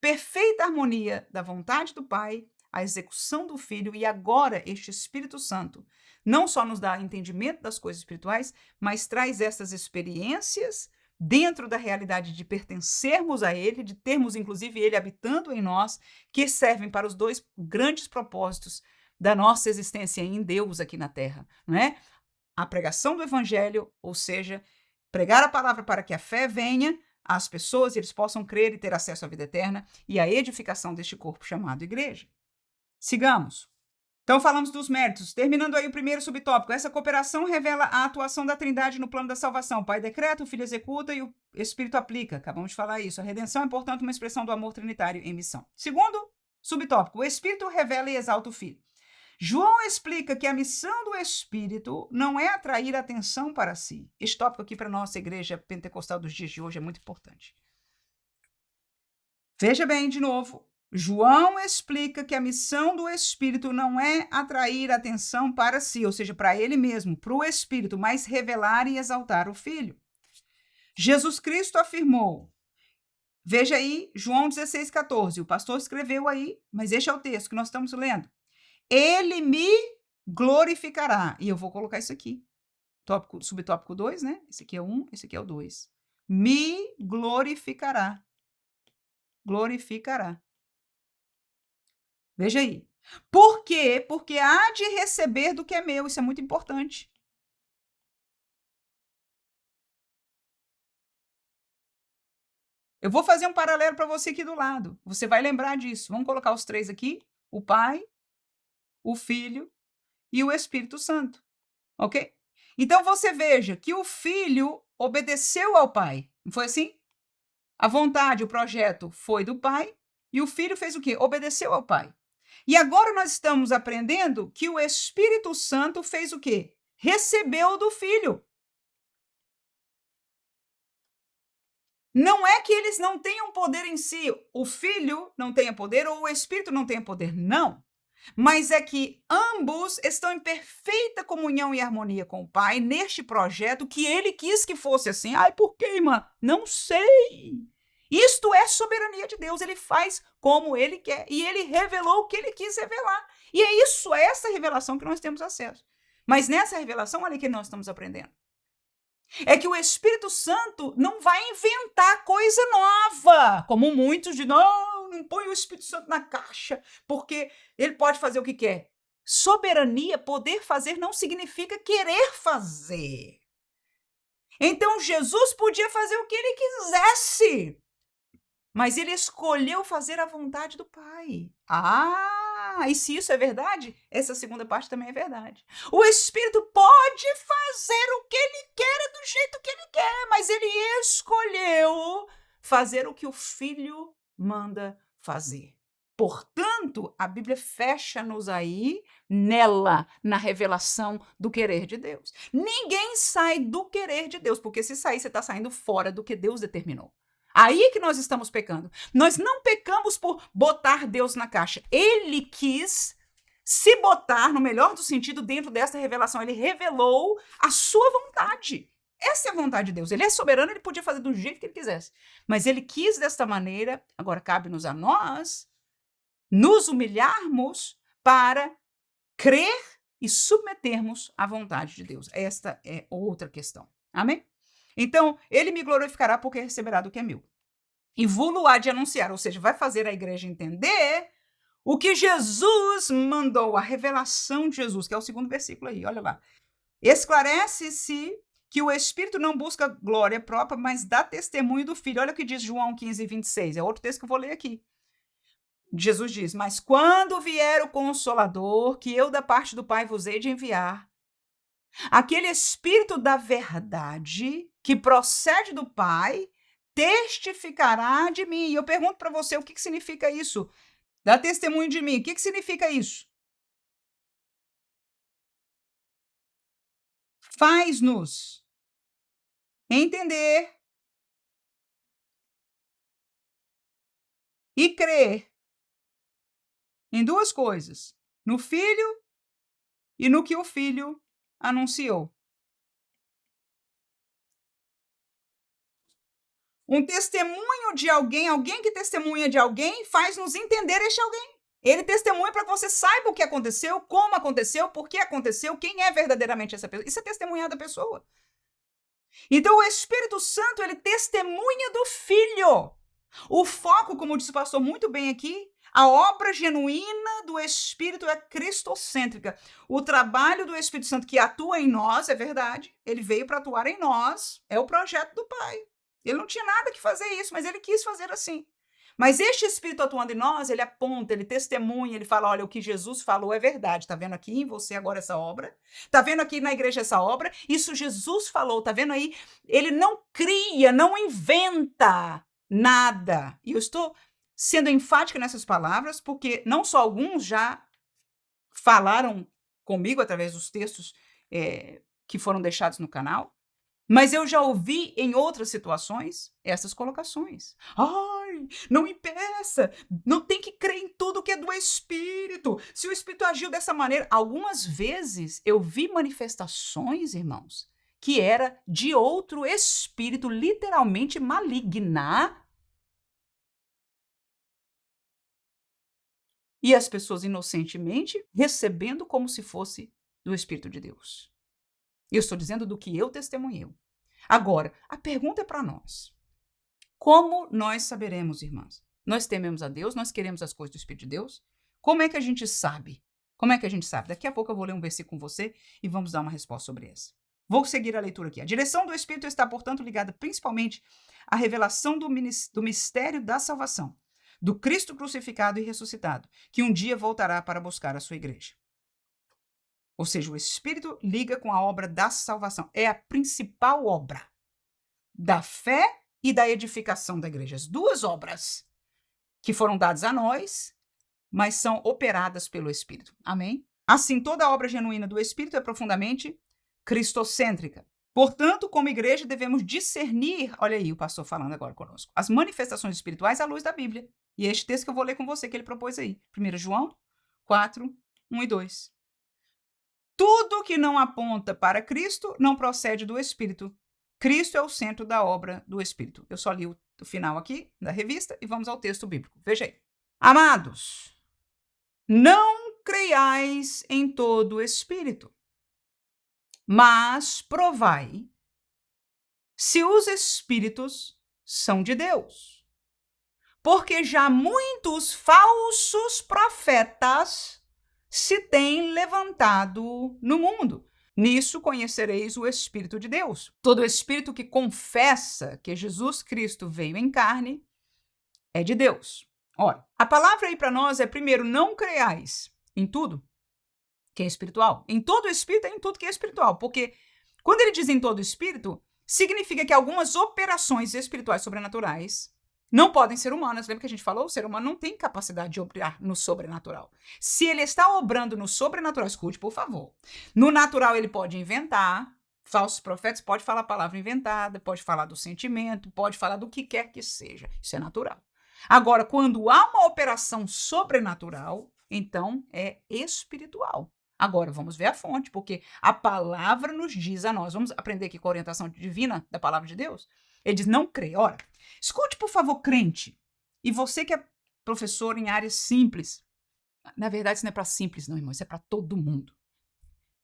perfeita harmonia da vontade do Pai, a execução do Filho e agora este Espírito Santo não só nos dá entendimento das coisas espirituais, mas traz essas experiências dentro da realidade de pertencermos a Ele, de termos inclusive Ele habitando em nós, que servem para os dois grandes propósitos da nossa existência em Deus aqui na Terra, não é? A pregação do Evangelho, ou seja, pregar a palavra para que a fé venha às pessoas e eles possam crer e ter acesso à vida eterna e a edificação deste corpo chamado igreja. Sigamos. Então, falamos dos méritos. Terminando aí o primeiro subtópico. Essa cooperação revela a atuação da Trindade no plano da salvação. O Pai decreta, o Filho executa e o Espírito aplica. Acabamos de falar isso. A redenção é, portanto, uma expressão do amor trinitário em missão. Segundo subtópico. O Espírito revela e exalta o Filho. João explica que a missão do Espírito não é atrair a atenção para si. Este tópico aqui para a nossa igreja pentecostal dos dias de hoje é muito importante. Veja bem, de novo, João explica que a missão do Espírito não é atrair a atenção para si, ou seja, para ele mesmo, para o Espírito, mas revelar e exaltar o Filho. Jesus Cristo afirmou, veja aí, João 16,14, o pastor escreveu aí, mas este é o texto que nós estamos lendo. Ele me glorificará. E eu vou colocar isso aqui. Subtópico 2, né? Esse aqui é 1, esse aqui é o 2. Me glorificará. Glorificará. Veja aí. Por quê? Porque há de receber do que é meu. Isso é muito importante. Eu vou fazer um paralelo para você aqui do lado. Você vai lembrar disso. Vamos colocar os três aqui: o Pai, o Filho e o Espírito Santo. Ok? Então você veja que o Filho obedeceu ao Pai. Não foi assim? A vontade, o projeto foi do Pai e o Filho fez o quê? Obedeceu ao Pai. E agora nós estamos aprendendo que o Espírito Santo fez o quê? Recebeu do Filho. Não é que eles não tenham poder em si, o Filho não tenha poder ou o Espírito não tenha poder, não. Mas é que ambos estão em perfeita comunhão e harmonia com o Pai neste projeto que ele quis que fosse assim. Ai, por quê, irmã? Não sei. Isto é soberania de Deus, ele faz como ele quer e ele revelou o que ele quis revelar. E é isso, é essa revelação que nós temos acesso. Mas nessa revelação, olha o que nós estamos aprendendo. É que o Espírito Santo não vai inventar coisa nova, como muitos dizem, não põe o Espírito Santo na caixa, porque ele pode fazer o que quer. Soberania, poder fazer, não significa querer fazer. Então, Jesus podia fazer o que ele quisesse, mas ele escolheu fazer a vontade do Pai. E se isso é verdade, essa segunda parte também é verdade. O Espírito pode fazer o que ele quer do jeito que ele quer, mas ele escolheu fazer o que o Filho manda fazer. Portanto, a Bíblia fecha-nos aí nela, na revelação do querer de Deus. Ninguém sai do querer de Deus, porque se sair, você está saindo fora do que Deus determinou. Aí que nós estamos pecando. Nós não pecamos por botar Deus na caixa. Ele quis se botar, no melhor do sentido, dentro dessa revelação. Ele revelou a sua vontade. Essa é a vontade de Deus. Ele é soberano, ele podia fazer do jeito que ele quisesse. Mas ele quis desta maneira, agora cabe-nos a nós, nos humilharmos para crer e submetermos à vontade de Deus. Esta é outra questão. Amém? Então, ele me glorificará porque receberá do que é meu. E vou há de anunciar, ou seja, vai fazer a igreja entender o que Jesus mandou, a revelação de Jesus, que é o segundo versículo aí, olha lá. Esclarece-se que o Espírito não busca glória própria, mas dá testemunho do Filho. Olha o que diz João 15, 26, é outro texto que eu vou ler aqui. Jesus diz, mas quando vier o Consolador, que eu da parte do Pai vos hei de enviar, aquele Espírito da verdade que procede do Pai, testificará de mim. E eu pergunto para você, o que significa isso? Dá testemunho de mim. O que significa isso? Faz-nos entender e crer em duas coisas, no Filho e no que o Filho anunciou. Um testemunho de alguém que testemunha de alguém, faz-nos entender este alguém. Ele testemunha para que você saiba o que aconteceu, como aconteceu, por que aconteceu, quem é verdadeiramente essa pessoa. Isso é testemunhar da pessoa. Então, o Espírito Santo, ele testemunha do Filho. O foco, como disse o pastor muito bem aqui, a obra genuína do Espírito é cristocêntrica. O trabalho do Espírito Santo que atua em nós, é verdade, ele veio para atuar em nós, é o projeto do Pai. Ele não tinha nada que fazer isso, mas ele quis fazer assim. Mas este Espírito atuando em nós, ele aponta, ele testemunha, ele fala, olha, o que Jesus falou é verdade. Está vendo aqui em você agora essa obra? Está vendo aqui na igreja essa obra? Isso Jesus falou, está vendo aí? Ele não cria, não inventa nada. E eu estou sendo enfática nessas palavras, porque não só alguns já falaram comigo através dos textos que foram deixados no canal, mas eu já ouvi em outras situações essas colocações. Ai, não impeça, não tem que crer em tudo que é do Espírito. Se o Espírito agiu dessa maneira, algumas vezes eu vi manifestações, irmãos, que era de outro espírito, literalmente maligna. E as pessoas inocentemente recebendo como se fosse do Espírito de Deus. Eu estou dizendo do que eu testemunhei. Agora, a pergunta é para nós. Como nós saberemos, irmãs? Nós tememos a Deus, nós queremos as coisas do Espírito de Deus. Como é que a gente sabe? Como é que a gente sabe? Daqui a pouco eu vou ler um versículo com você e vamos dar uma resposta sobre essa. Vou seguir a leitura aqui. A direção do Espírito está, portanto, ligada principalmente à revelação do mistério da salvação, do Cristo crucificado e ressuscitado, que um dia voltará para buscar a sua igreja. Ou seja, o Espírito liga com a obra da salvação. É a principal obra da fé e da edificação da igreja. As duas obras que foram dadas a nós, mas são operadas pelo Espírito. Amém? Assim, toda obra genuína do Espírito é profundamente cristocêntrica. Portanto, como igreja, devemos discernir, olha aí o pastor falando agora conosco, as manifestações espirituais à luz da Bíblia. E é este texto que eu vou ler com você, que ele propôs aí. 1 João 4, 1 e 2. Tudo que não aponta para Cristo não procede do Espírito. Cristo é o centro da obra do Espírito. Eu só li o final aqui da revista e vamos ao texto bíblico. Veja aí. Amados, não creiais em todo o Espírito, mas provai se os Espíritos são de Deus. Porque já muitos falsos profetas se têm levantado no mundo. Nisso conhecereis o Espírito de Deus. Todo espírito que confessa que Jesus Cristo veio em carne é de Deus. Olha, a palavra aí para nós é, primeiro, não creiais em tudo que é espiritual. Em todo espírito é em tudo que é espiritual. Porque quando ele diz em todo espírito, significa que algumas operações espirituais sobrenaturais não podem ser humanas. Lembra que a gente falou? O ser humano não tem capacidade de operar no sobrenatural. Se ele está obrando no sobrenatural, escute, por favor. No natural, ele pode inventar. Falsos profetas pode falar a palavra inventada, pode falar do sentimento, pode falar do que quer que seja. Isso é natural. Agora, quando há uma operação sobrenatural, então é espiritual. Agora, vamos ver a fonte, porque a palavra nos diz a nós. Vamos aprender aqui com a orientação divina da palavra de Deus? Ele diz, não crê. Ora, escute, por favor, crente. E você que é professor em áreas simples. Na verdade, isso não é para simples, não, irmão. Isso é para todo mundo.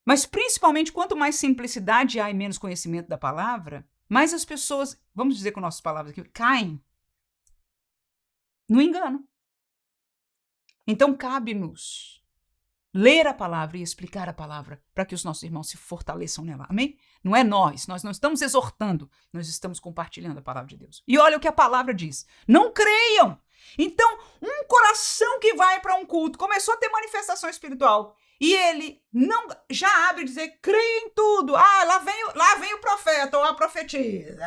Mas, principalmente, quanto mais simplicidade há e menos conhecimento da palavra, mais as pessoas, vamos dizer com nossas palavras aqui, caem no engano. Então, cabe-nos ler a palavra e explicar a palavra para que os nossos irmãos se fortaleçam nela. Amém? Não é nós não estamos exortando, nós estamos compartilhando a palavra de Deus. E olha o que a palavra diz. Não creiam. Então, um coração que vai para um culto, começou a ter manifestação espiritual, e ele não já abre e dizer, creia em tudo. Ah, lá vem o profeta ou a profetisa.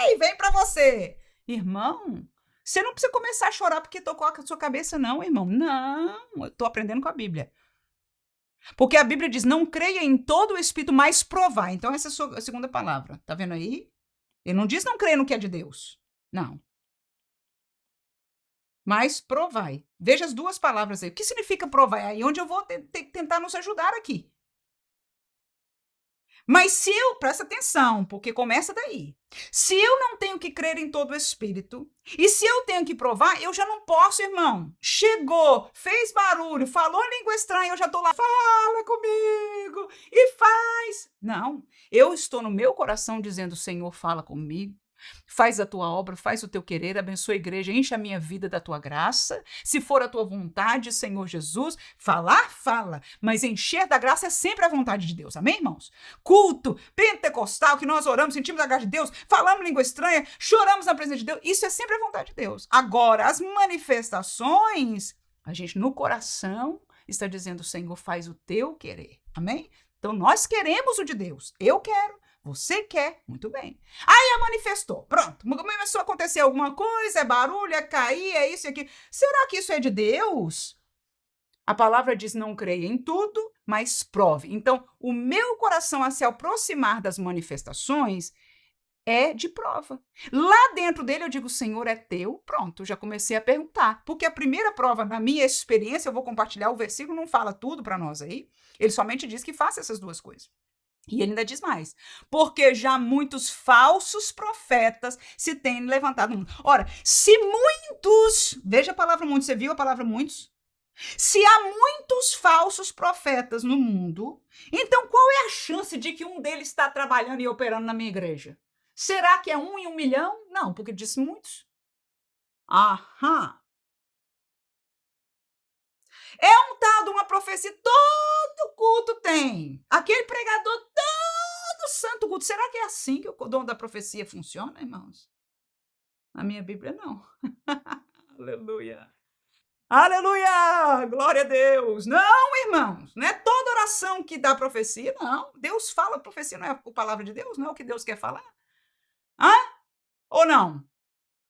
Ei, vem para você. Irmão, você não precisa começar a chorar porque tocou a sua cabeça, não, irmão. Não, eu estou aprendendo com a Bíblia. Porque a Bíblia diz, não creia em todo o Espírito, mas provai. Então, essa é a segunda palavra. Tá vendo aí? Ele não diz não creia no que é de Deus. Não. Mas provai. Veja as duas palavras aí. O que significa provai? Aí onde eu vou tentar nos ajudar aqui. Mas se eu, presta atenção, porque começa daí. Se eu não tenho que crer em todo o Espírito, e se eu tenho que provar, eu já não posso, irmão. Chegou, fez barulho, falou em língua estranha, eu já estou lá, fala comigo e faz. Não, eu estou no meu coração dizendo, Senhor, fala comigo. Faz a tua obra, faz o teu querer, abençoa a igreja, enche a minha vida da tua graça. Se for a tua vontade, Senhor Jesus, falar, fala. Mas encher da graça é sempre a vontade de Deus. Amém, irmãos? Culto pentecostal, que nós oramos, sentimos a graça de Deus, falamos língua estranha, choramos na presença de Deus. Isso é sempre a vontade de Deus. Agora, as manifestações, a gente no coração está dizendo, Senhor, faz o teu querer. Amém? Então, nós queremos o de Deus. Eu quero. Você quer? Muito bem. Aí manifestou. Pronto. Começou a acontecer alguma coisa, é barulho, é cair, é isso e aquilo. Será que isso é de Deus? A palavra diz, não creia em tudo, mas prove. Então, o meu coração a se aproximar das manifestações é de prova. Lá dentro dele eu digo, Senhor, é teu. Pronto, já comecei a perguntar. Porque a primeira prova, na minha experiência, eu vou compartilhar, o versículo não fala tudo para nós aí. Ele somente diz que faça essas duas coisas. E ele ainda diz mais, porque já muitos falsos profetas se têm levantado no mundo. Ora, se muitos, veja a palavra muitos, você viu a palavra muitos? Se há muitos falsos profetas no mundo, então qual é a chance de que um deles está trabalhando e operando na minha igreja? Será que é 1 em 1 milhão? Não, porque disse muitos. Aham. É um tal de uma profecia, todo culto tem. Aquele pregador, todo santo culto. Será que é assim que o dom da profecia funciona, irmãos? Na minha Bíblia, não. Aleluia. Aleluia! Glória a Deus! Não, irmãos, não é toda oração que dá profecia, não. Deus fala profecia, não é a palavra de Deus, não é o que Deus quer falar. Hã? Ou não?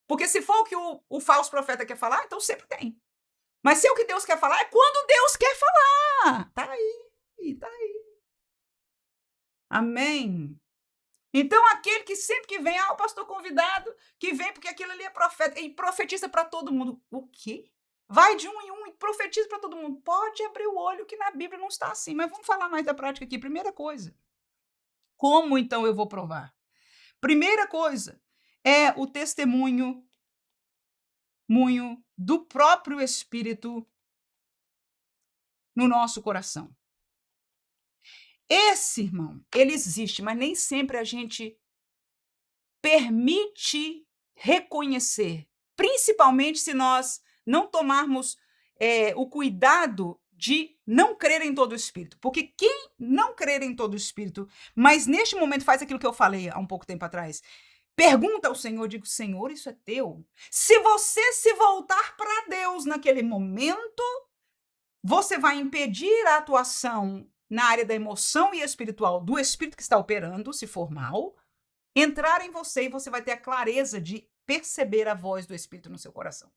Porque se for o que o falso profeta quer falar, então sempre tem. Mas se é o que Deus quer falar, é quando Deus quer falar. Tá aí, tá aí. Amém. Então, aquele que sempre que vem, o pastor convidado, que vem porque aquilo ali é profeta, e profetiza para todo mundo. O quê? Vai de 1 em 1 e profetiza para todo mundo. Pode abrir o olho que na Bíblia não está assim, mas vamos falar mais da prática aqui. Primeira coisa, como então eu vou provar? Primeira coisa é o testemunho do próprio Espírito no nosso coração. Esse, irmão, ele existe, mas nem sempre a gente permite reconhecer, principalmente se nós não tomarmos o cuidado de não crer em todo o Espírito. Porque quem não crer em todo o Espírito, mas neste momento faz aquilo que eu falei há um pouco tempo atrás, pergunta ao Senhor, digo, Senhor, isso é teu? Se você se voltar para Deus naquele momento, você vai impedir a atuação na área da emoção e espiritual do Espírito que está operando, se for mal, entrar em você e você vai ter a clareza de perceber a voz do Espírito no seu coração.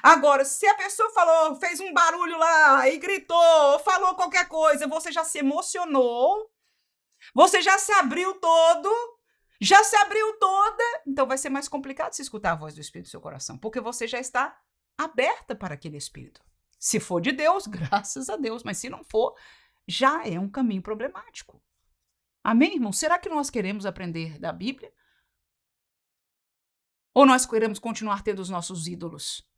Agora, se a pessoa falou, fez um barulho lá e gritou, falou qualquer coisa, você já se emocionou, você já se abriu todo, já se abriu toda, então vai ser mais complicado se escutar a voz do Espírito no seu coração, porque você já está aberta para aquele Espírito. Se for de Deus, graças a Deus, mas se não for, já é um caminho problemático. Amém, irmão? Será que nós queremos aprender da Bíblia? Ou nós queremos continuar tendo os nossos ídolos?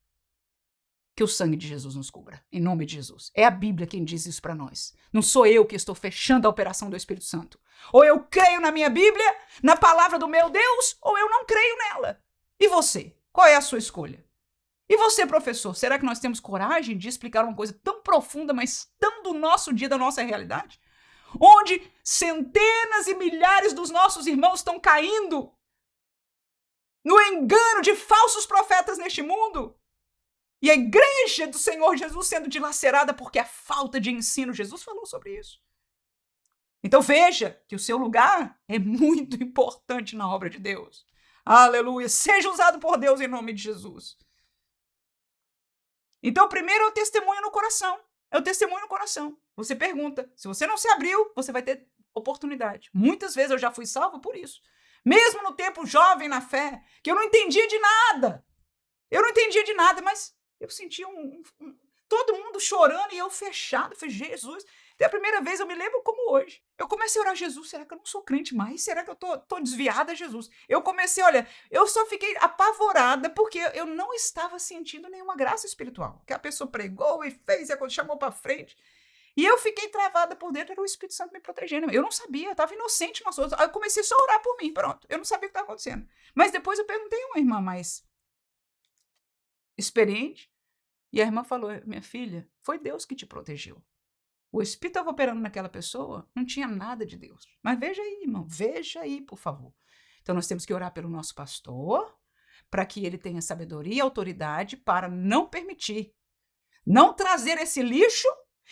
Que o sangue de Jesus nos cubra, em nome de Jesus. É a Bíblia quem diz isso para nós. Não sou eu que estou fechando a operação do Espírito Santo. Ou eu creio na minha Bíblia, na palavra do meu Deus, ou eu não creio nela. E você? Qual é a sua escolha? E você, professor, será que nós temos coragem de explicar uma coisa tão profunda, mas tão do nosso dia, da nossa realidade? Onde centenas e milhares dos nossos irmãos estão caindo no engano de falsos profetas neste mundo. E a igreja do Senhor Jesus sendo dilacerada porque a falta de ensino. Jesus falou sobre isso. Então veja que o seu lugar é muito importante na obra de Deus. Aleluia. Seja usado por Deus em nome de Jesus. Então, primeiro é o testemunho no coração. É o testemunho no coração. Você pergunta. Se você não se abriu, você vai ter oportunidade. Muitas vezes eu já fui salva por isso. Mesmo no tempo jovem na fé, que eu não entendia de nada. Eu não entendia de nada, mas eu sentia todo mundo chorando e eu fechado. Eu falei, Jesus. Até a primeira vez eu me lembro como hoje. Eu comecei a orar, Jesus, será que eu não sou crente mais? Será que eu tô desviada, Jesus? Eu comecei, olha, eu só fiquei apavorada porque eu não estava sentindo nenhuma graça espiritual. Que a pessoa pregou e fez, e chamou para frente. E eu fiquei travada por dentro, era o Espírito Santo me protegendo. Eu não sabia, eu estava inocente nas outras. Aí eu comecei só a orar por mim, pronto. Eu não sabia o que estava acontecendo. Mas depois eu perguntei a uma irmã mais experiente, e a irmã falou, minha filha, foi Deus que te protegeu. O Espírito estava operando naquela pessoa, não tinha nada de Deus. Mas veja aí, irmão, veja aí, por favor. Então nós temos que orar pelo nosso pastor, para que ele tenha sabedoria e autoridade para não permitir, não trazer esse lixo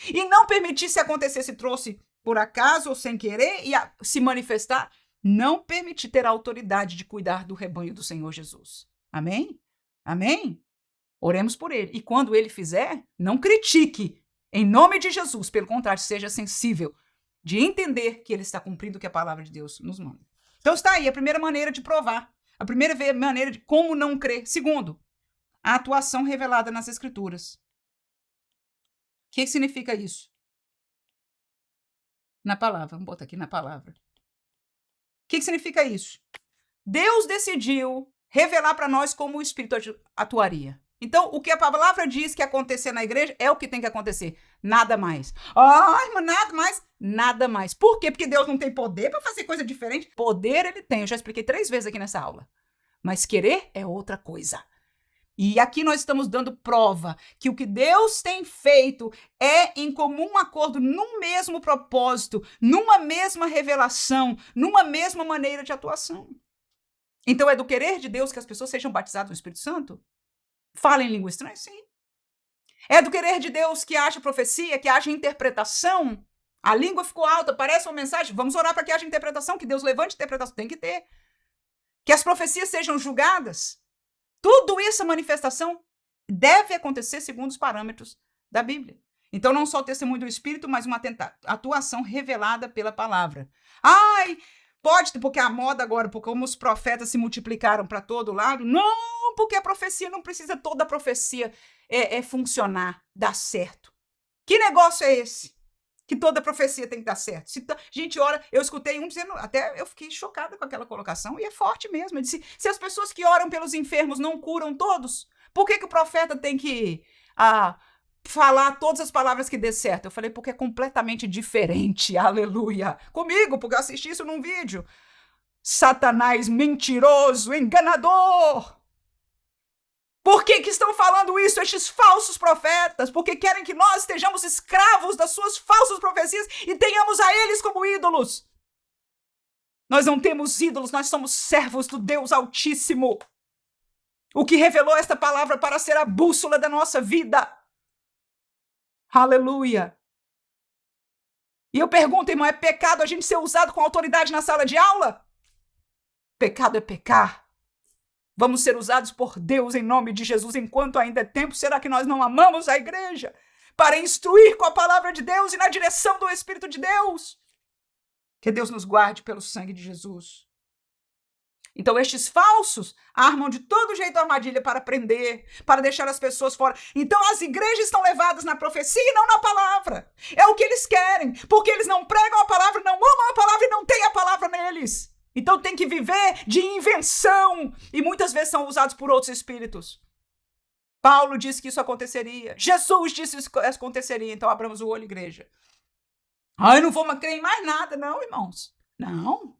e não permitir, se acontecesse, trouxe por acaso ou sem querer e se manifestar, não permitir ter a autoridade de cuidar do rebanho do Senhor Jesus. Amém? Amém? Oremos por ele. E quando ele fizer, não critique. Em nome de Jesus, pelo contrário, seja sensível de entender que ele está cumprindo o que a palavra de Deus nos manda. Então está aí a primeira maneira de provar. A primeira maneira de como não crer. Segundo, a atuação revelada nas Escrituras. O que significa isso? Na palavra. Vamos botar aqui na palavra. O que significa isso? Deus decidiu revelar para nós como o Espírito atuaria. Então, o que a palavra diz que acontecer na igreja é o que tem que acontecer. Nada mais. Ai, irmã, nada mais. Nada mais. Por quê? Porque Deus não tem poder para fazer coisa diferente? Poder ele tem. Eu já expliquei 3 vezes aqui nessa aula. Mas querer é outra coisa. E aqui nós estamos dando prova que o que Deus tem feito é em comum acordo, num mesmo propósito, numa mesma revelação, numa mesma maneira de atuação. Então, é do querer de Deus que as pessoas sejam batizadas no Espírito Santo? Fala em língua estranha? Sim. É do querer de Deus que haja profecia, que haja interpretação? A língua ficou alta, parece uma mensagem. Vamos orar para que haja interpretação, que Deus levante interpretação. Tem que ter. Que as profecias sejam julgadas. Tudo isso, a manifestação, deve acontecer segundo os parâmetros da Bíblia. Então, não só o testemunho do Espírito, mas uma atuação revelada pela palavra. Ai, pode, porque a moda agora, porque como os profetas se multiplicaram para todo lado, não, porque a profecia não precisa toda a profecia funcionar, dar certo. Que negócio é esse? Que toda profecia tem que dar certo. Gente, ora, eu escutei um dizendo, até eu fiquei chocada com aquela colocação, e é forte mesmo. Ele disse, se as pessoas que oram pelos enfermos não curam todos, por que o profeta tem que falar todas as palavras que dê certo? Eu falei, porque é completamente diferente, aleluia. Comigo, porque eu assisti isso num vídeo. Satanás mentiroso, enganador. Por que estão falando isso, estes falsos profetas? Porque querem que nós estejamos escravos das suas falsas profecias e tenhamos a eles como ídolos. Nós não temos ídolos, nós somos servos do Deus Altíssimo. O que revelou esta palavra para ser a bússola da nossa vida. Aleluia. E eu pergunto, irmão, é pecado a gente ser usado com autoridade na sala de aula? Pecado é pecar. Vamos ser usados por Deus em nome de Jesus enquanto ainda é tempo. Será que nós não amamos a igreja para instruir com a palavra de Deus e na direção do Espírito de Deus? Que Deus nos guarde pelo sangue de Jesus. Então, estes falsos armam de todo jeito a armadilha para prender, para deixar as pessoas fora. Então, as igrejas estão levadas na profecia e não na palavra. É o que eles querem, porque eles não pregam a palavra, não amam a palavra e não têm a palavra neles. Então tem que viver de invenção e muitas vezes são usados por outros espíritos. Paulo disse que isso aconteceria. Jesus disse que isso aconteceria. Então abramos o olho, igreja. Ai, não vou crer em mais nada, não, irmãos. Não.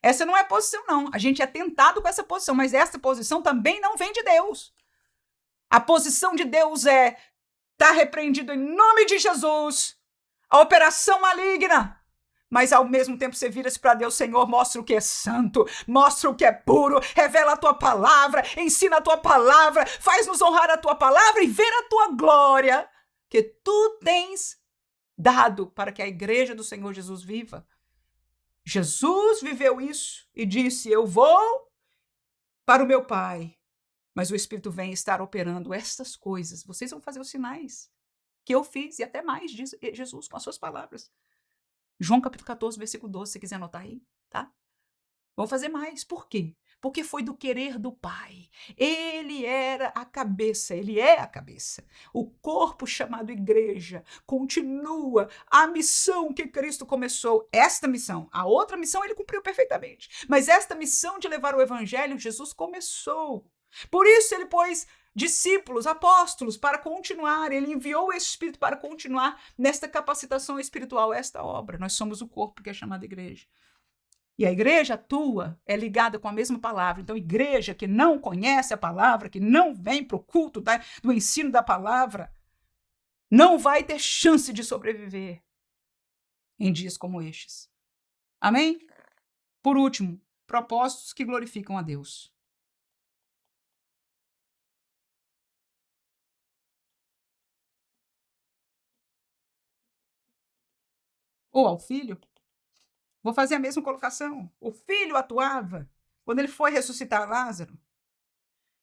Essa não é posição, não. A gente é tentado com essa posição, mas essa posição também não vem de Deus. A posição de Deus é estar repreendido em nome de Jesus. A operação maligna. Mas ao mesmo tempo você vira-se para Deus, Senhor, mostra o que é santo, mostra o que é puro, revela a tua palavra, ensina a tua palavra, faz-nos honrar a tua palavra e ver a tua glória, que tu tens dado para que a igreja do Senhor Jesus viva. Jesus viveu isso e disse, eu vou para o meu Pai, mas o Espírito vem estar operando estas coisas. Vocês vão fazer os sinais que eu fiz e até mais, diz Jesus com as suas palavras. João capítulo 14, versículo 12, se quiser anotar aí, tá? Vou fazer mais. Por quê? Porque foi do querer do Pai. Ele era a cabeça, ele é a cabeça. O corpo chamado igreja continua a missão que Cristo começou. Esta missão, a outra missão ele cumpriu perfeitamente. Mas esta missão de levar o evangelho, Jesus começou. Por isso ele pôs discípulos, apóstolos, para continuar. Ele enviou o Espírito para continuar nesta capacitação espiritual, esta obra. Nós somos o corpo que é chamado igreja. E a igreja atua, é ligada com a mesma palavra. Então, igreja que não conhece a palavra, que não vem para o culto do ensino da palavra, não vai ter chance de sobreviver em dias como estes. Amém? Por último, propósitos que glorificam a Deus. Ou ao filho. Vou fazer a mesma colocação. O filho atuava quando ele foi ressuscitar Lázaro.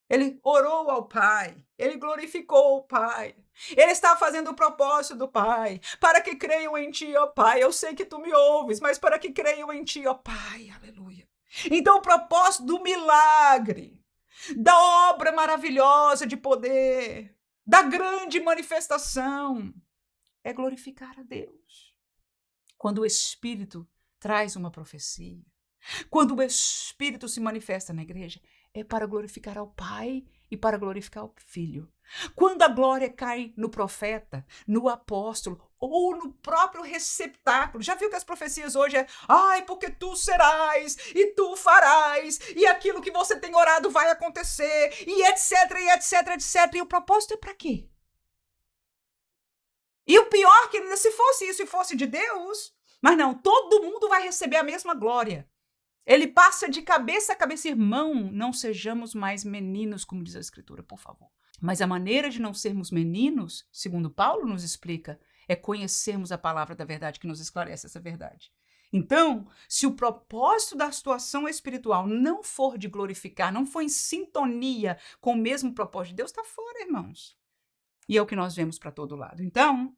Ele orou ao Pai, ele glorificou o Pai. Ele estava fazendo o propósito do Pai. Para que creiam em ti, ó Pai. Eu sei que tu me ouves, mas para que creiam em ti, ó Pai. Aleluia. Então o propósito do milagre, da obra maravilhosa de poder, da grande manifestação, é glorificar a Deus. Quando o Espírito traz uma profecia, quando o Espírito se manifesta na igreja, é para glorificar ao Pai e para glorificar o Filho. Quando a glória cai no profeta, no apóstolo ou no próprio receptáculo, já viu que as profecias hoje ai, porque tu serás e tu farás e aquilo que você tem orado vai acontecer e etc, e etc, etc. E o propósito é para quê? E o pior que se fosse isso e fosse de Deus, mas não, todo mundo vai receber a mesma glória. Ele passa de cabeça a cabeça. Irmão, não sejamos mais meninos, como diz a Escritura, por favor. Mas a maneira de não sermos meninos, segundo Paulo nos explica, é conhecermos a palavra da verdade que nos esclarece essa verdade. Então, se o propósito da situação espiritual não for de glorificar, não for em sintonia com o mesmo propósito de Deus, está fora, irmãos. E é o que nós vemos para todo lado. Então,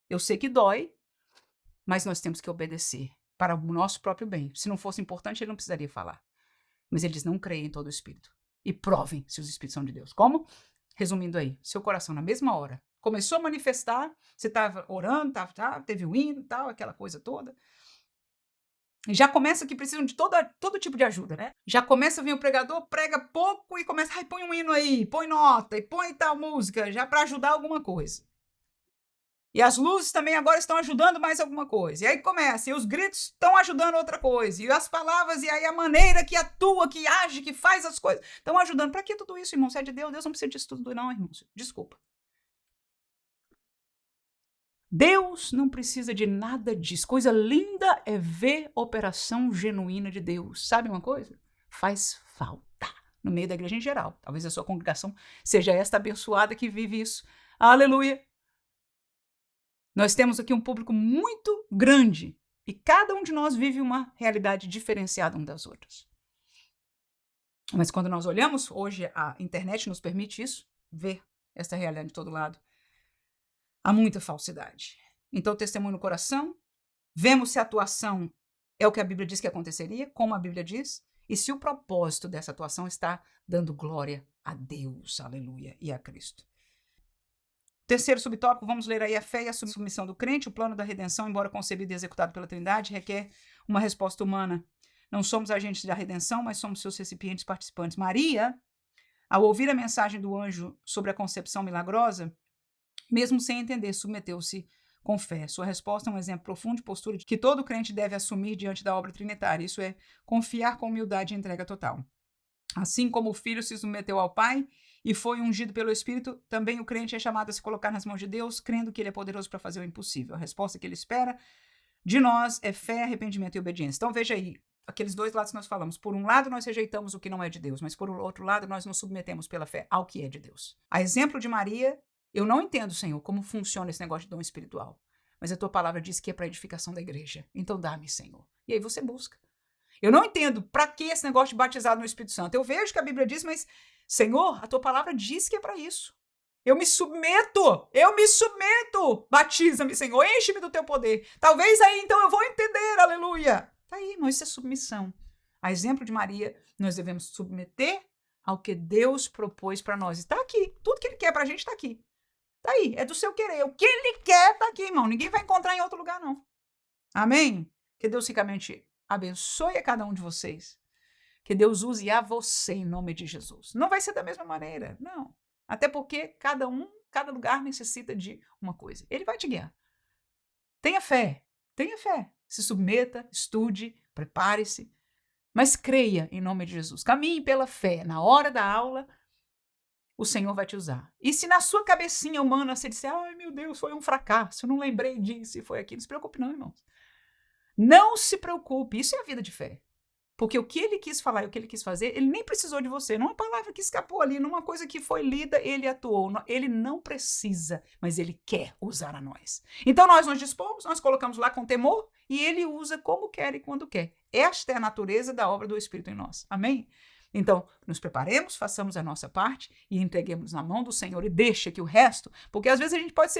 eu sei que dói, mas nós temos que obedecer para o nosso próprio bem. Se não fosse importante, ele não precisaria falar. Mas ele diz, não creia em todo o Espírito. E provem se os Espíritos são de Deus. Como? Resumindo aí, seu coração na mesma hora começou a manifestar, você estava orando, teve o hino, tal, aquela coisa toda. E já começa que precisam de todo tipo de ajuda, né? Já começa a vir o pregador, prega pouco e começa, põe um hino aí, põe nota, e põe tal música, já para ajudar alguma coisa. E as luzes também agora estão ajudando mais alguma coisa. E aí começa, e os gritos estão ajudando outra coisa. E as palavras, e aí a maneira que atua, que age, que faz as coisas, estão ajudando. Para que tudo isso, irmão? Se é de Deus, Deus não precisa disso tudo não, irmãos. Desculpa. Deus não precisa de nada disso. Coisa linda é ver operação genuína de Deus. Sabe uma coisa? Faz falta no meio da igreja em geral. Talvez a sua congregação seja esta abençoada que vive isso. Aleluia! Nós temos aqui um público muito grande e cada um de nós vive uma realidade diferenciada uma das outras. Mas quando nós olhamos, hoje a internet nos permite isso, ver essa realidade de todo lado. Há muita falsidade. Então, testemunho no coração, vemos se a atuação é o que a Bíblia diz que aconteceria, como a Bíblia diz, e se o propósito dessa atuação está dando glória a Deus, aleluia, e a Cristo. Terceiro subtópico, vamos ler aí a fé e a submissão do crente. O plano da redenção, embora concebido e executado pela Trindade, requer uma resposta humana. Não somos agentes da redenção, mas somos seus recipientes participantes. Maria, ao ouvir a mensagem do anjo sobre a concepção milagrosa, mesmo sem entender, submeteu-se com fé. Sua resposta é um exemplo profundo de postura que todo crente deve assumir diante da obra trinitária. Isso é, confiar com humildade e entrega total. Assim como o Filho se submeteu ao Pai e foi ungido pelo Espírito, também o crente é chamado a se colocar nas mãos de Deus, crendo que Ele é poderoso para fazer o impossível. A resposta que Ele espera de nós é fé, arrependimento e obediência. Então veja aí, aqueles dois lados que nós falamos. Por um lado, nós rejeitamos o que não é de Deus, mas por outro lado, nós nos submetemos pela fé ao que é de Deus. A exemplo de Maria, eu não entendo, Senhor, como funciona esse negócio de dom espiritual, mas a tua palavra diz que é para a edificação da igreja. Então dá-me, Senhor. E aí você busca. Eu não entendo para que esse negócio de batizado no Espírito Santo. Eu vejo que a Bíblia diz, mas, Senhor, a tua palavra diz que é para isso. Eu me submeto. Batiza-me, Senhor, enche-me do teu poder. Talvez aí, então, eu vou entender, aleluia. Tá aí, irmão, isso é submissão. A exemplo de Maria, nós devemos submeter ao que Deus propôs para nós. Está aqui, tudo que Ele quer para a gente está aqui. Está aí, é do seu querer. O que Ele quer está aqui, irmão. Ninguém vai encontrar em outro lugar, não. Amém? Que Deus ricamente abençoe a cada um de vocês. Que Deus use a você em nome de Jesus. Não vai ser da mesma maneira, não. Até porque cada lugar necessita de uma coisa. Ele vai te guiar. Tenha fé. Se submeta, estude, prepare-se. Mas creia em nome de Jesus. Caminhe pela fé. Na hora da aula, o Senhor vai te usar. E se na sua cabecinha humana você disser, ai meu Deus, foi um fracasso, eu não lembrei disso e foi aquilo, não se preocupe não, irmãos. Não se preocupe, isso é a vida de fé. Porque o que ele quis falar e o que ele quis fazer, ele nem precisou de você. Não é uma palavra que escapou ali, não é uma coisa que foi lida, ele atuou. Ele não precisa, mas ele quer usar a nós. Então nós nos dispomos, nós colocamos lá com temor e ele usa como quer e quando quer. Esta é a natureza da obra do Espírito em nós. Amém? Então, nos preparemos, façamos a nossa parte e entreguemos na mão do Senhor e deixa que o resto, porque às vezes a gente pode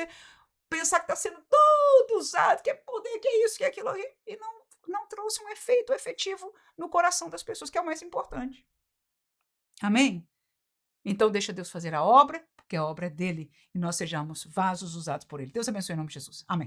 pensar que está sendo tudo usado, que é poder, que é isso, que é aquilo, e não trouxe um efeito efetivo no coração das pessoas, que é o mais importante. Amém? Então, deixa Deus fazer a obra, porque a obra é dele, e nós sejamos vasos usados por ele. Deus abençoe em nome de Jesus. Amém.